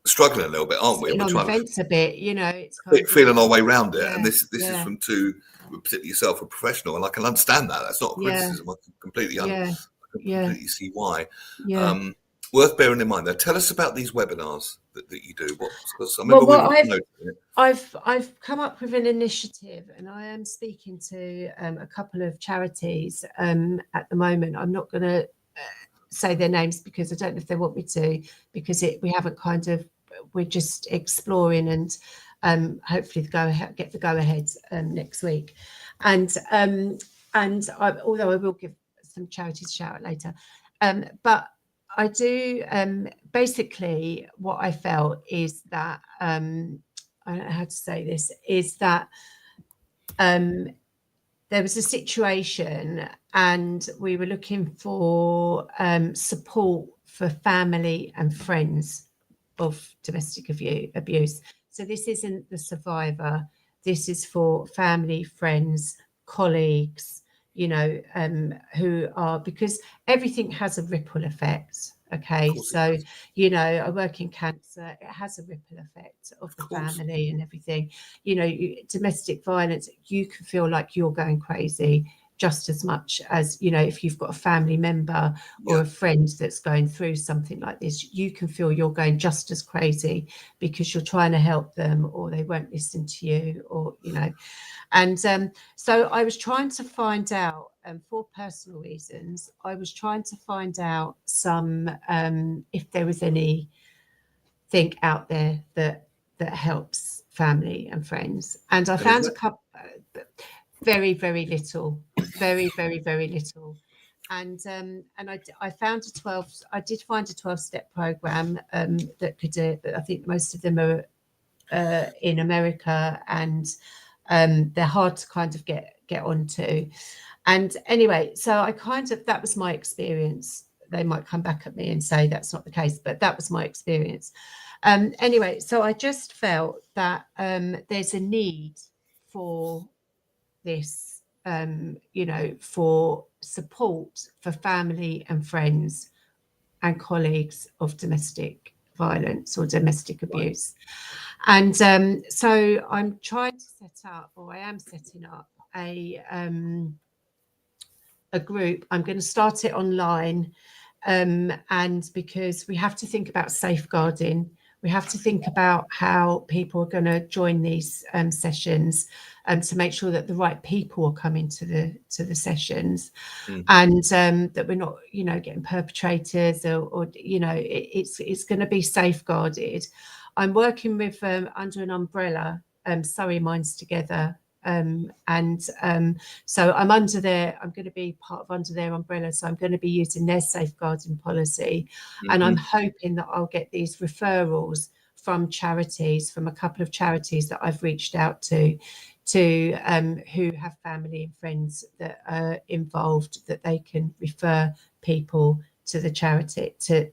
struggling a little bit, aren't we? We're trying to fence a bit, it's kind of feeling our way around it. And this is from two, particularly yourself, a professional, and I can understand that. That's not a criticism. I can completely see why. Worth bearing in mind, though. Tell us about these webinars that you do. I've come up with an initiative, and I am speaking to a couple of charities at the moment. I'm not going to say their names because I don't know if they want me to, because we're just exploring, and hopefully get the go ahead next week. And although I will give some charities a shout out later, but I do basically what I felt is that I don't know how to say this, is that there was a situation and we were looking for support for family and friends of domestic abuse. So this isn't the survivor. This is for family, friends, colleagues, who are, because everything has a ripple effect. Okay, so I work in cancer, it has a ripple effect of the family and everything. Domestic violence, you can feel like you're going crazy just as much as, if you've got a family member or a friend that's going through something like this, you can feel you're going just as crazy because you're trying to help them or they won't listen to you, or and so I was trying to find out, for personal reasons, I was trying to find out some, if there was anything out there that helps family and friends. And I found a couple, very, very little, very, very, very little. And I found I did find a 12-step program that could do it, but I think most of them are in America, and they're hard to kind of get onto. And anyway, so that was my experience. They might come back at me and say that's not the case, but that was my experience. Anyway, so I just felt that there's a need for this, for support for family and friends and colleagues of domestic violence or domestic abuse. And so I'm trying to set up, or I am setting up a group. I'm going to start it online, and because we have to think about safeguarding, we have to think about how people are going to join these sessions, to make sure that the right people are coming to the sessions, and that we're not, getting perpetrators, or it's going to be safeguarded. I'm working with under an umbrella, Surrey Minds Together. So I'm going to be part of under their umbrella. So I'm going to be using their safeguarding policy. And I'm hoping that I'll get these referrals from charities, from a couple of charities that I've reached out to who have family and friends that are involved, that they can refer people to the charity, to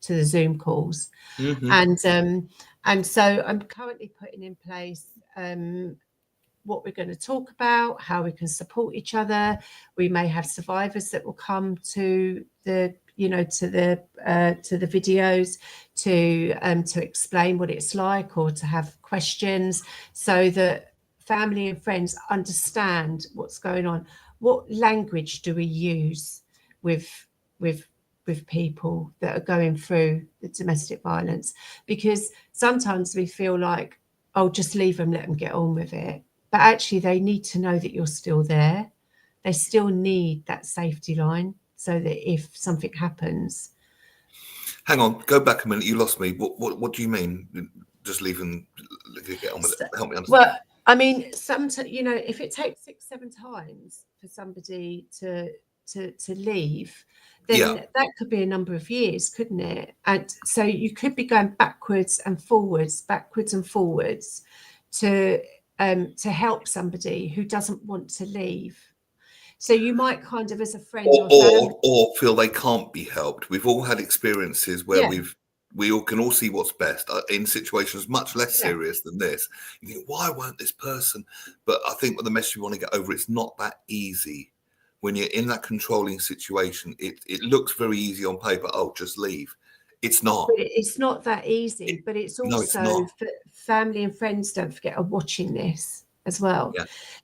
the Zoom calls. And so I'm currently putting in place what we're going to talk about, how we can support each other. We may have survivors that will come to the videos to explain what it's like, or to have questions, so that family and friends understand what's going on. What language do we use with people that are going through the domestic violence? Because sometimes we feel like, oh, just leave them, let them get on with it. But actually, they need to know that you're still there. They still need that safety line, so that if something happens. Hang on, go back a minute. You lost me. What do you mean? Just leave them, get on with it. Help me understand. Well, I mean, sometimes, if it takes 6-7 times for somebody to leave, then that could be a number of years, couldn't it? And so you could be going backwards and forwards to help somebody who doesn't want to leave. So you might kind of, as a friend or feel they can't be helped. We've all had experiences where we all can see what's best in situations much less serious than this. You think, why won't this person? But I think what the message you want to get over, it's not that easy. When you're in that controlling situation, it looks very easy on paper. Oh, just leave. It's not. But it's not that easy. But it's also for family and friends, don't forget, are watching this as well.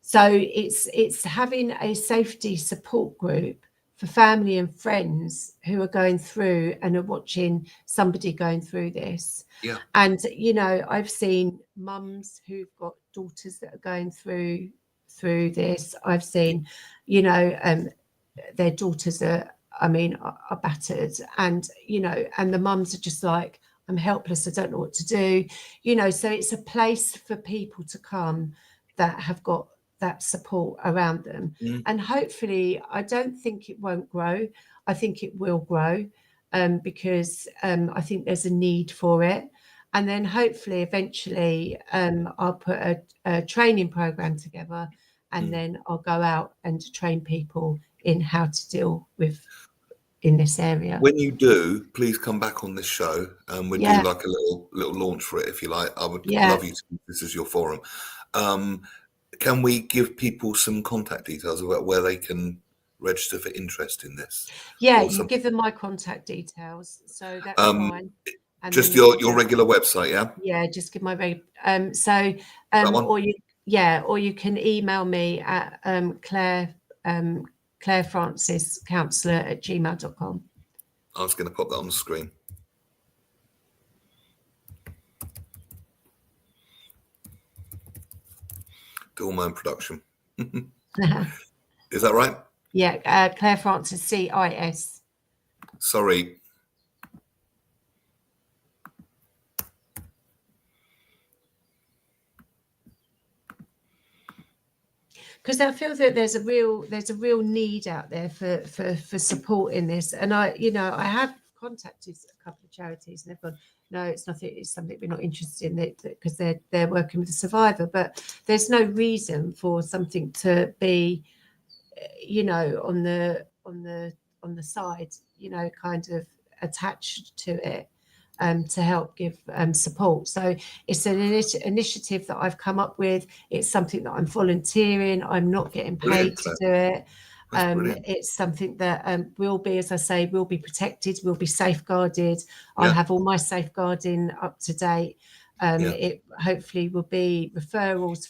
So it's having a safety support group for family and friends who are going through and are watching somebody going through this. And I've seen mums who've got daughters that are going through this. I've seen their daughters are battered, and and the mums are just like, I'm helpless, I don't know what to do. So it's a place for people to come that have got that support around them. And hopefully, I don't think it won't grow. I think it will grow, because I think there's a need for it. and then hopefully eventually I'll put a training program together, and then I'll go out and train people in how to deal with in this area. When you do, please come back on this show, and we'll do Yeah, like a little launch for it if you like. I would yeah, love you to use this as your forum. Can we give people some contact details about where they can register for interest in this, yeah. or You something? give them my contact details, so that's fine. And then Just they can your regular website, yeah? yeah, just give my That one? or you can email me at Claire Francis counsellor@gmail.com. I was going to pop that on the screen. Do all my own production. Is that right? Yeah, Claire Francis CIS. Sorry. Because I feel that there's a real need out there for support in this, and I have contacted a couple of charities and they've gone, no, it's nothing, it's something we're not interested in, because they're working with a survivor, but there's no reason for something to be on the side, kind of attached to it, to help give support. So it's an initiative that I've come up with. It's something that I'm volunteering. I'm not getting paid Brilliant, to Claire. do it. That's brilliant. It's something that will be, as I say, will be protected, will be safeguarded. I'll Yeah. have all my safeguarding up to date. Yeah. It hopefully will be referrals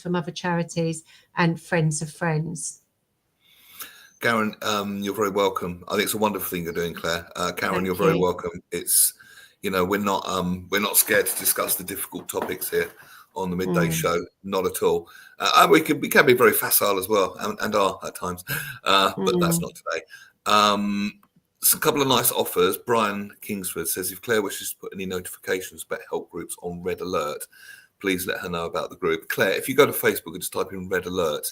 from other charities and friends of friends. Karen, you're very welcome. I think it's a wonderful thing you're doing, Claire. Karen, Thank you're very you. welcome. It's, we're not scared to discuss the difficult topics here on the Midday Show. Not at all. We can be very facile as well, and are at times, but that's not today. A couple of nice offers. Brian Kingsford says, if Claire wishes to put any notifications about help groups on Red Alert, please let her know about the group. Claire, if you go to Facebook and just type in Red Alert,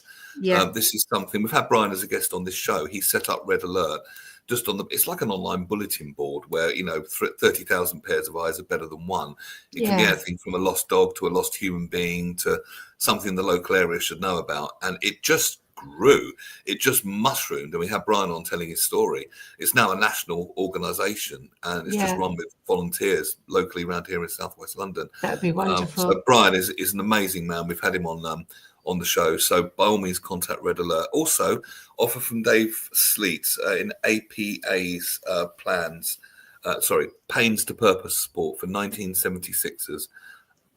this is something we've had Brian as a guest on this show. He set up Red Alert just it's like an online bulletin board where 30,000 pairs of eyes are better than one. It can be anything from a lost dog to a lost human being to something the local area should know about, and it just grew. It just mushroomed, and we had Brian on telling his story. It's now a national organisation, and it's just run with volunteers locally around here in southwest London. That'd be wonderful. So Brian is an amazing man. We've had him on the show, so by all means contact Red Alert. Also, offer from Dave Sleet in APA's plans. Pains to Purpose support for 1976ers.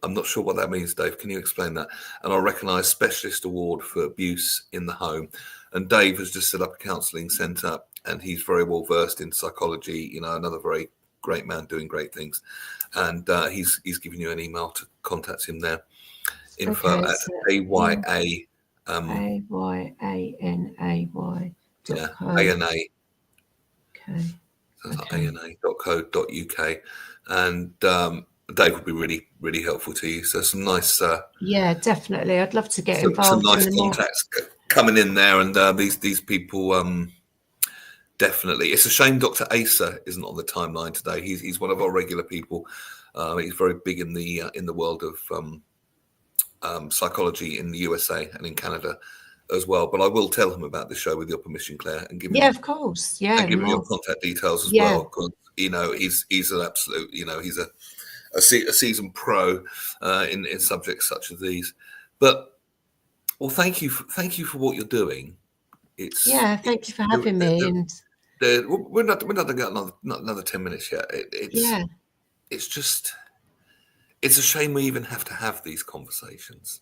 I'm not sure what that means, Dave. Can you explain that? And I'll recognise Specialist Award for Abuse in the Home. And Dave has just set up a counselling centre, and he's very well versed in psychology. Another very great man doing great things. And he's given you an email to contact him there. Info at AYA. AYANAY. Yeah, ANA. Okay. That's ANA.co.uk. And Dave would be really, really helpful to you. So some nice... yeah, definitely. I'd love to get involved. Some nice contacts coming in there. And these people... definitely. It's a shame Dr. Asa isn't on the timeline today. He's one of our regular people. He's very big in the world of psychology in the USA and in Canada as well. But I will tell him about the show with your permission, Claire, and give him of course, and give him your contact details as well. Because he's an absolute, he's a seasoned pro in subjects such as these. But thank you for what you're doing. Thank you for having me. And we're not going to get another 10 minutes yet. It's just, it's a shame we even have to have these conversations.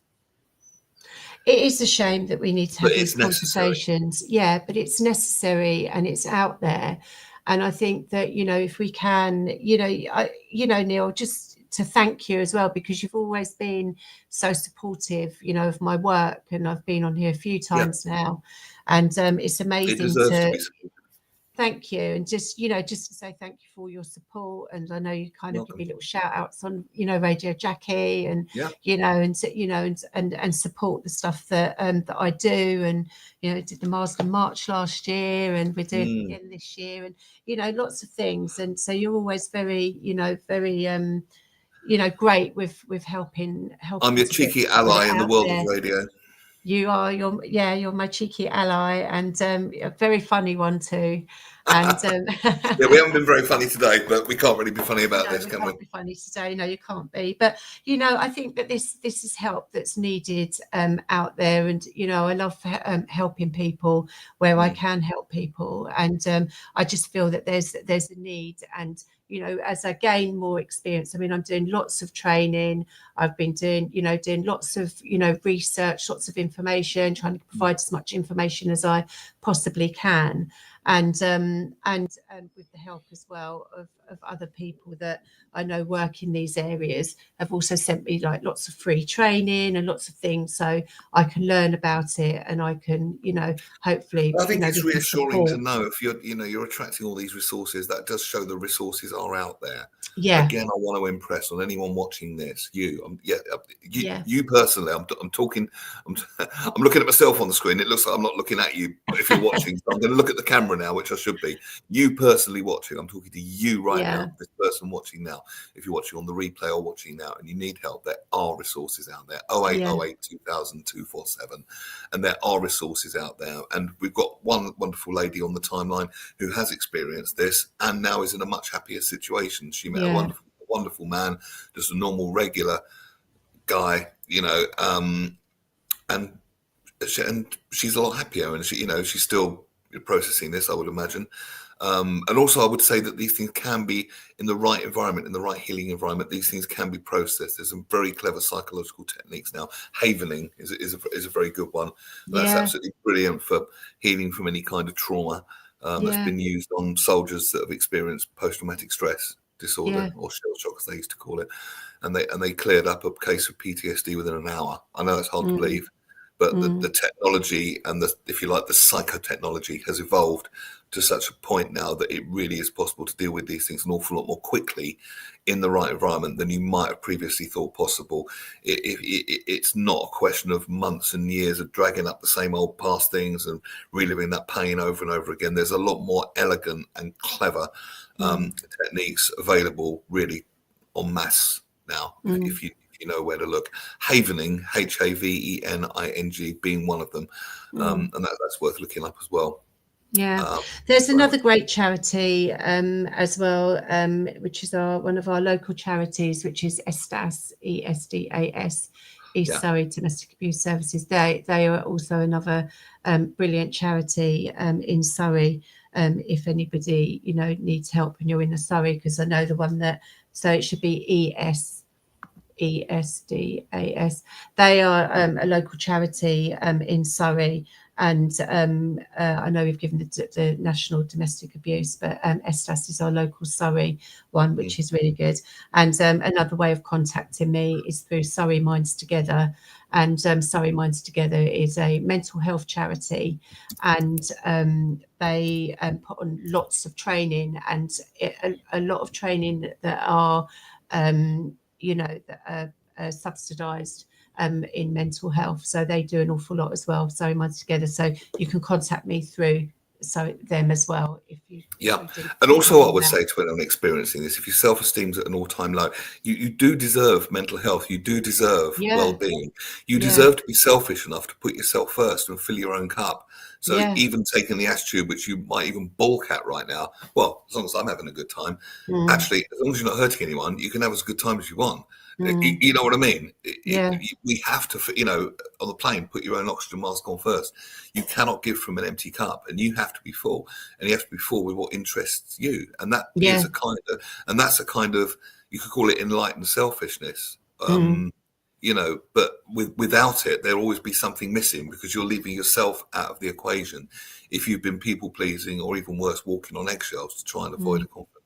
It is a shame that we need to have these conversations. Yeah, but it's necessary and it's out there. And I think that, if we can, Neil, just to thank you as well, because you've always been so supportive, of my work. And I've been on here a few times now. And it's amazing Thank you. And just, just to say thank you for all your support. And I know you kind of give Welcome. me little shout outs on, Radio Jackie, and, Yeah. and support the stuff that that I do. And, did the Marsden March last year, and we're doing it again this year, and, lots of things. And so you're always very, very, great with helping. I'm your to get cheeky ally in the out world there. of radio. You're my cheeky ally, and a very funny one too. And Yeah, we haven't been very funny today, but we can't really be funny about this, we can we? can't be funny today. No, you can't be. But I think that this is help that's needed out there, and I love helping people where I can help people, and I just feel that there's a need. And as I gain more experience, I mean, I'm doing lots of training. I've been doing lots of research, lots of information, trying to provide as much information as I possibly can. And with the help as well of other people that I know work in these areas, have also sent me like lots of free training and lots of things, so I can learn about it, and I can hopefully I think it's we can reassuring to support. know if you're attracting all these resources. That does show the resources are out there. Yeah. Again, I want to impress on anyone watching this. You personally. I'm talking. I'm looking at myself on the screen. It looks like I'm not looking at you. But if you're watching, so I'm going to look at the camera now, which I should be. You personally watching. I'm talking to you right now. This person watching now. If you're watching on the replay or watching now, and you need help, there are resources out there. 0808 2000 247, and there are resources out there. And we've got one wonderful lady on the timeline who has experienced this and now is in a much happier situation. She met a wonderful man, just a normal, regular guy, and she's a lot happier, and she's still processing this, I would imagine. And also, I would say that these things can be, in the right environment, in the right healing environment, these things can be processed. There's some very clever psychological techniques now. Havening is a very good one. That's absolutely brilliant for healing from any kind of trauma. That's been used on soldiers that have experienced post-traumatic stress disorder, or shell shock, as they used to call it, and they cleared up a case of PTSD within an hour. I know it's hard to believe, but the technology and the psychotechnology has evolved to such a point now that it really is possible to deal with these things an awful lot more quickly in the right environment than you might have previously thought possible. It's not a question of months and years of dragging up the same old past things and reliving that pain over and over again. There's a lot more elegant and clever techniques available, really en masse now, if you know where to look. Havening, Havening, being one of them, and that's worth looking up as well. There's another great charity as well, which is one of our local charities, which is ESDAS, ESDAS, East Surrey Domestic Abuse Services. They are also another brilliant charity in Surrey. If anybody needs help and you're in the Surrey, because I know the one so it should be ESDAS. They are a local charity in Surrey, and I know we've given the National Domestic Abuse, but ESDAS is our local Surrey one, which is really good. And another way of contacting me is through Surrey Minds Together. And Surrey Minds Together is a mental health charity, and they put on lots of training, and a lot of training that are that are subsidised in mental health. So they do an awful lot as well, Surrey Minds Together. So you can contact me through them as well if you and also I would say to anyone experiencing this, if your self-esteem's at an all-time low, you do deserve mental health, you do deserve well-being, you deserve to be selfish enough to put yourself first and fill your own cup. So even taking the attitude, which you might even balk at right now, well, as long as I'm having a good time, actually, as long as you're not hurting anyone, you can have as good time as you want. You know what I mean? We have to, on the plane, put your own oxygen mask on first. You cannot give from an empty cup, and you have to be full, and you have to be full with what interests you. And that is that's a kind of, you could call it enlightened selfishness. But without it, there'll always be something missing, because you're leaving yourself out of the equation. If you've been people pleasing, or even worse, walking on eggshells to try and avoid a confrontation,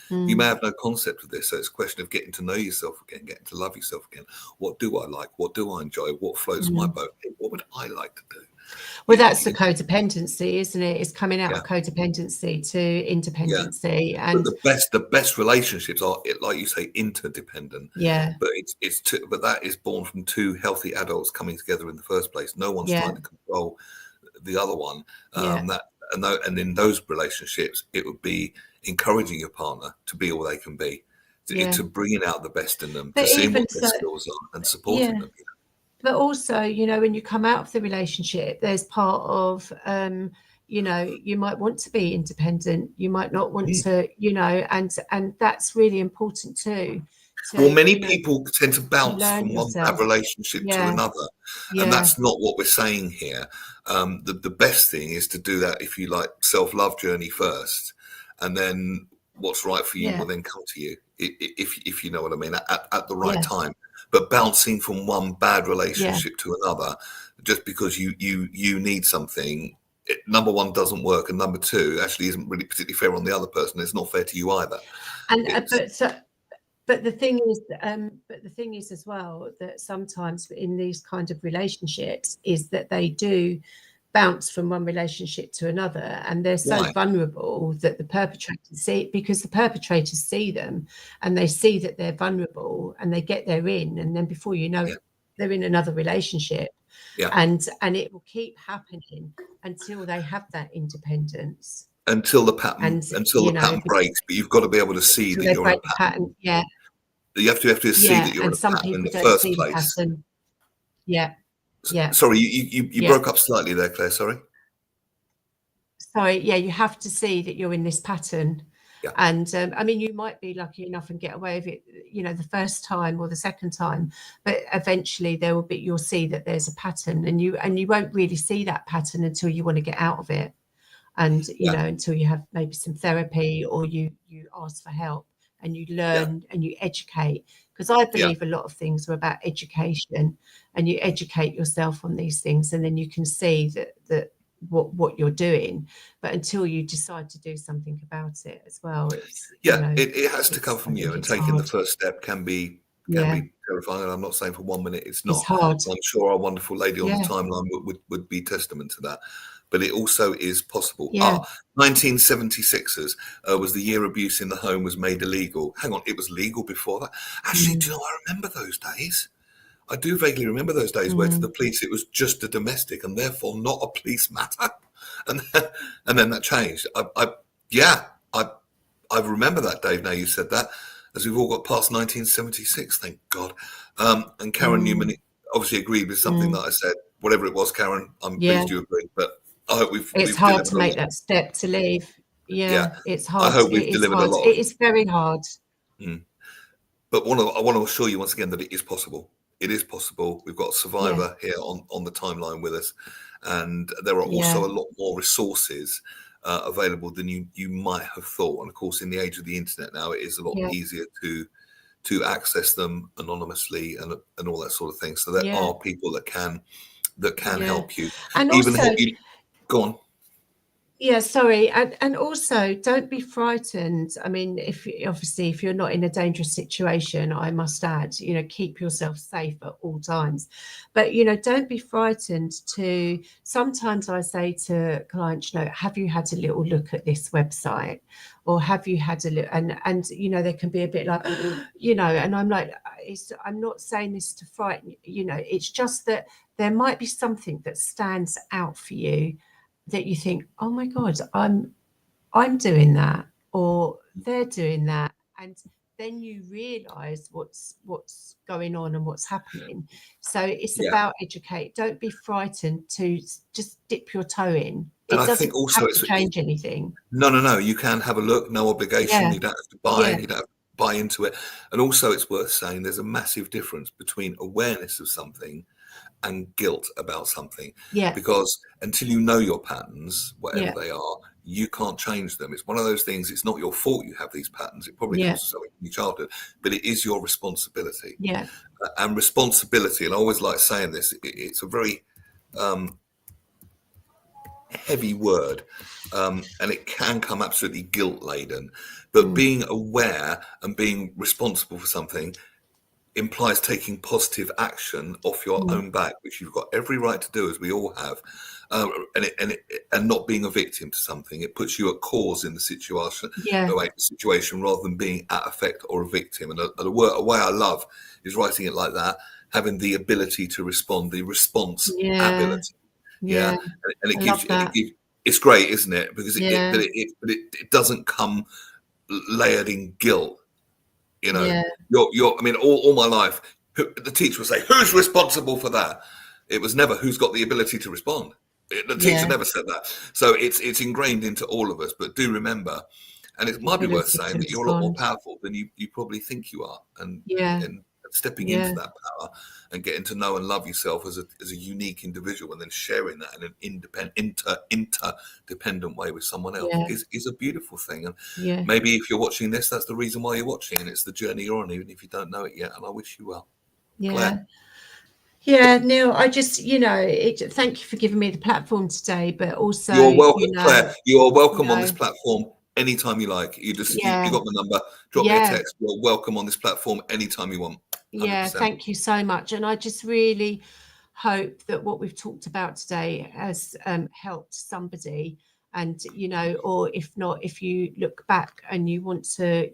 you may have no concept of this. So it's a question of getting to know yourself again, getting to love yourself again. What do I like? What do I enjoy? What floats my boat? What would I like to do? Well, that's the codependency, isn't it? It's coming out Yeah. of codependency to independency, But and the best relationships are, like you say, interdependent. yeah, But but that is born from two healthy adults coming together in the first place. No one's yeah, trying to control the other one. yeah, And in those relationships, it would be encouraging your partner to be all they can be, yeah. to bringing out the best in them, to But seeing even what their so, skills are and supporting yeah. them. But also, when you come out of the relationship, there's part of, you might want to be independent. You might not want to, and that's really important too. Well, To, many people tend to to bounce learn from one bad yourself. relationship to Yeah, another, and yeah, that's not what we're saying here. The best thing is to do that, if you like, self-love journey first, and then what's right for you yeah, will then come to you, if you know what I mean, at the right yeah, time. But bouncing from one bad yeah. relationship to another just because you need something, number one, doesn't work, and number two, actually isn't really particularly fair on the other person. It's not fair to you either. And It's but the thing is as well that sometimes in these kind of relationships is that they do bounce from one relationship to another, and they're so why. vulnerable that the perpetrators see, because the perpetrators see them and they see that they're vulnerable and they get their in, and then before you know Yeah, it, they're in another relationship, yeah. and it will keep happening until they have that independence, Until the and pattern breaks, but you've got to be able to see until that they you're in a break the pattern. pattern. Yeah, You have to see yeah, that you're in and a some pattern in people the don't first see the place. pattern. Yeah, yeah, Sorry, you yeah. broke up slightly there, Claire. Sorry. Sorry, yeah, you have to see that you're in this pattern. Yeah, And I mean, you might be lucky enough and get away with it, the first time or the second time, but eventually you'll see that there's a pattern, and you won't really see that pattern until you want to get out of it, and yeah, until you have maybe some therapy, or you ask for help and you yeah, learn and you educate, because I yeah. believe a lot of things are about education, and you educate yourself on these things, and then you can see that what you're doing. But until you decide to do something about it as well, it's Yeah, it has to come I from you, think and it's taking the hard. first step can be Yeah, terrifying. And I'm not saying for 1 minute it's it's not. hard. I'm sure our wonderful lady on the Yeah, timeline would be testament to that. But it also is possible. yeah, 1976ers was the year abuse in the home was made illegal. Hang on, it was legal before that. Actually, mm, do you know, I remember those days. I do vaguely remember those days where to the mm, police it was just a domestic and therefore not a police matter, and and then that changed. Yeah, I I remember that, Dave. Now you said that, as we've all got past 1976, thank God. And Karen Newman mm, obviously agreed with something that mm. I said. Whatever it was, Karen, I'm Yeah, pleased you agreed. But I hope it's we've hard delivered to a make lot. that step to leave. Yeah, Yeah, it's I hard. hope It we've is delivered a hard. lot. It is very hard. Mm. But I want to assure you once again that it is possible. It is possible. We've got a Yeah, survivor here on the timeline with us, and there are also yeah, a lot more resources available than you might have thought. And of course, in the age of the internet now, it is a lot yeah, easier to access them anonymously and all that sort of thing. So there yeah, are people that can yeah. help you, And even also, help you. Go on. yeah, sorry, and also don't be frightened. I mean, obviously if you're not in a dangerous situation, I must add, keep yourself safe at all times. But don't be frightened to. Sometimes I say to clients, have you had a little look at this website, or have you had a look? And they can be a bit like, and I'm like, I'm not saying this to frighten you. It's just that there might be something that stands out for you, that you think, oh my God, I'm doing that, or they're doing that. And then you realize what's going on and what's happening. So it's Yeah, about educate. Don't be frightened to just dip your toe in. and It I think doesn't also have to change anything. no. You can have a look, no obligation. Yeah, You don't have to buy. yeah, You don't have to buy into it. And also, it's worth saying there's a massive difference between awareness of something and guilt about something, yeah, because until you know your patterns, whatever yeah, they are, you can't change them. It's one of those things. It's not your fault you have these patterns. It probably yeah, comes to something from your childhood, but it is your responsibility. yeah, And responsibility, and I always like saying this, it's a very heavy word, and it can come absolutely guilt laden. But mm, being aware and being responsible for something implies taking positive action off your mm, own back, which you've got every right to do, as we all have. and not being a victim to something. It puts you at cause in the situation, Yeah. rather than being at effect or a victim. And a way I love is writing it like that, having the ability to respond, the response Yeah. ability. Yeah. And I love that. it's great, isn't it? Because Yeah. it doesn't come layered in guilt. You know, Yeah. I mean, all my life, the teacher would say, "Who's responsible for that?" It was never who's got the ability to respond. The teacher Yeah. never said that. So it's ingrained into all of us. But do remember, and it The might be worth ability saying to that you're a lot more respond. powerful than you probably think you are, and Yeah. stepping into Yeah. that power and getting to know and love yourself as a unique individual, and then sharing that in an interdependent way with someone else Yeah. is a beautiful thing. And Yeah. maybe if you're watching this, that's the reason why you're watching, and it's the journey you're on, even if you don't know it yet. And I wish you well. Yeah. Claire. Yeah, Neil, I just, thank you for giving me the platform today, but also, You're welcome, Claire. You are welcome on this platform anytime you like. You yeah, got my number. Drop me a yeah, text. You're welcome on this platform anytime you want. 100%. yeah, thank you so much. And I just really hope that what we've talked about today has helped somebody. And, or if not, if you look back and you want to,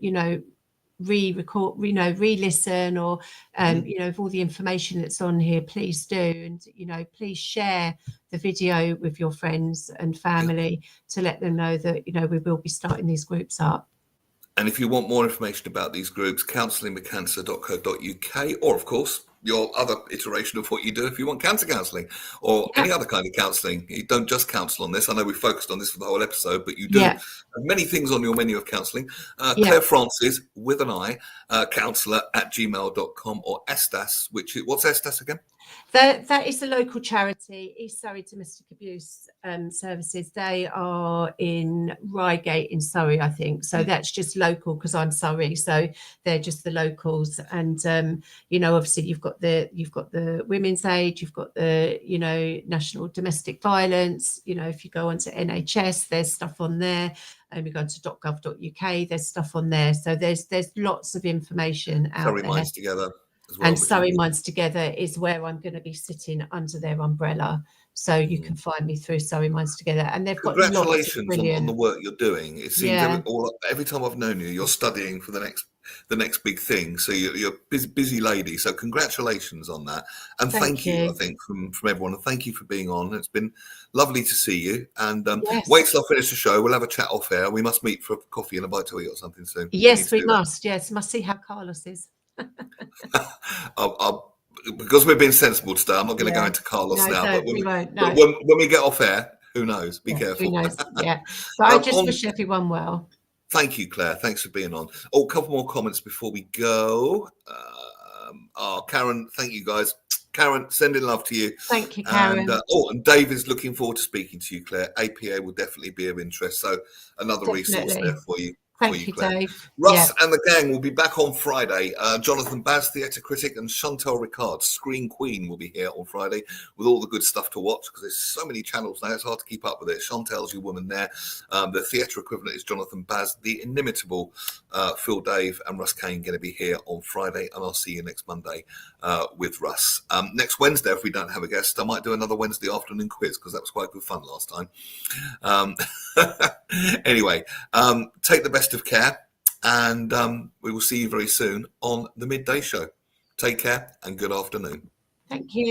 re-record, re-listen, or of all the information that's on here, please do. And please share the video with your friends and family to let them know that we will be starting these groups up. And if you want more information about these groups, counsellingwithcancer.co.uk, or of course your other iteration of what you do if you want cancer counselling or any other kind of counselling. You don't just counsel on this. I know we focused on this for the whole episode, but you do have many things on your menu of counselling. Claire Francis, with an I, counsellor@gmail.com, or Estas, what's Estas again? That is the local charity, East Surrey Domestic Abuse Services. They are in Reigate in Surrey, I think. So that's just local because I'm Surrey. So they're just the locals. And obviously you've got the Women's Aid, you've got the National Domestic Violence. If you go onto NHS, there's stuff on there. And we go to .gov.uk, there's stuff on there. So there's lots of information out there. Minds Together. Well, and Surrey Minds Together is where I'm going to be sitting under their umbrella. So you can find me through Surrey Minds Together. And they've got congratulations on the work you're doing. It seems every time I've known you, you're studying for the next big thing. So you're a busy lady. So congratulations on that. And thank you, I think, from everyone. And thank you for being on. It's been lovely to see you. And wait till I finish the show. We'll have a chat off air. We must meet for coffee and a bite to eat or something soon. Yes, we must. Yes, must see how Carlos is. Because we're being sensible today, I'm not going to go into Carlos now. But when we get off air, who knows? Be careful. Who knows? Yeah. But I just wish everyone well. Thank you, Claire. Thanks for being on. Oh, a couple more comments before we go. Karen, thank you, guys. Karen, sending love to you. Thank you, Karen. And Dave is looking forward to speaking to you, Claire. APA will definitely be of interest. So another resource there for you. Thank you, Claire. Dave. Russ and the gang will be back on Friday. Jonathan Baz, theatre critic, and Chantal Ricard, screen queen, will be here on Friday with all the good stuff to watch because there's so many channels now. It's hard to keep up with it. Chantal's your woman there. The theatre equivalent is Jonathan Baz. The inimitable Phil Dave and Russ Kane going to be here on Friday, and I'll see you next Monday with Russ. Next Wednesday, if we don't have a guest, I might do another Wednesday afternoon quiz because that was quite good fun last time. Anyway, take the best of care, and we will see you very soon on the Midday Show. Take care and good afternoon. Thank you.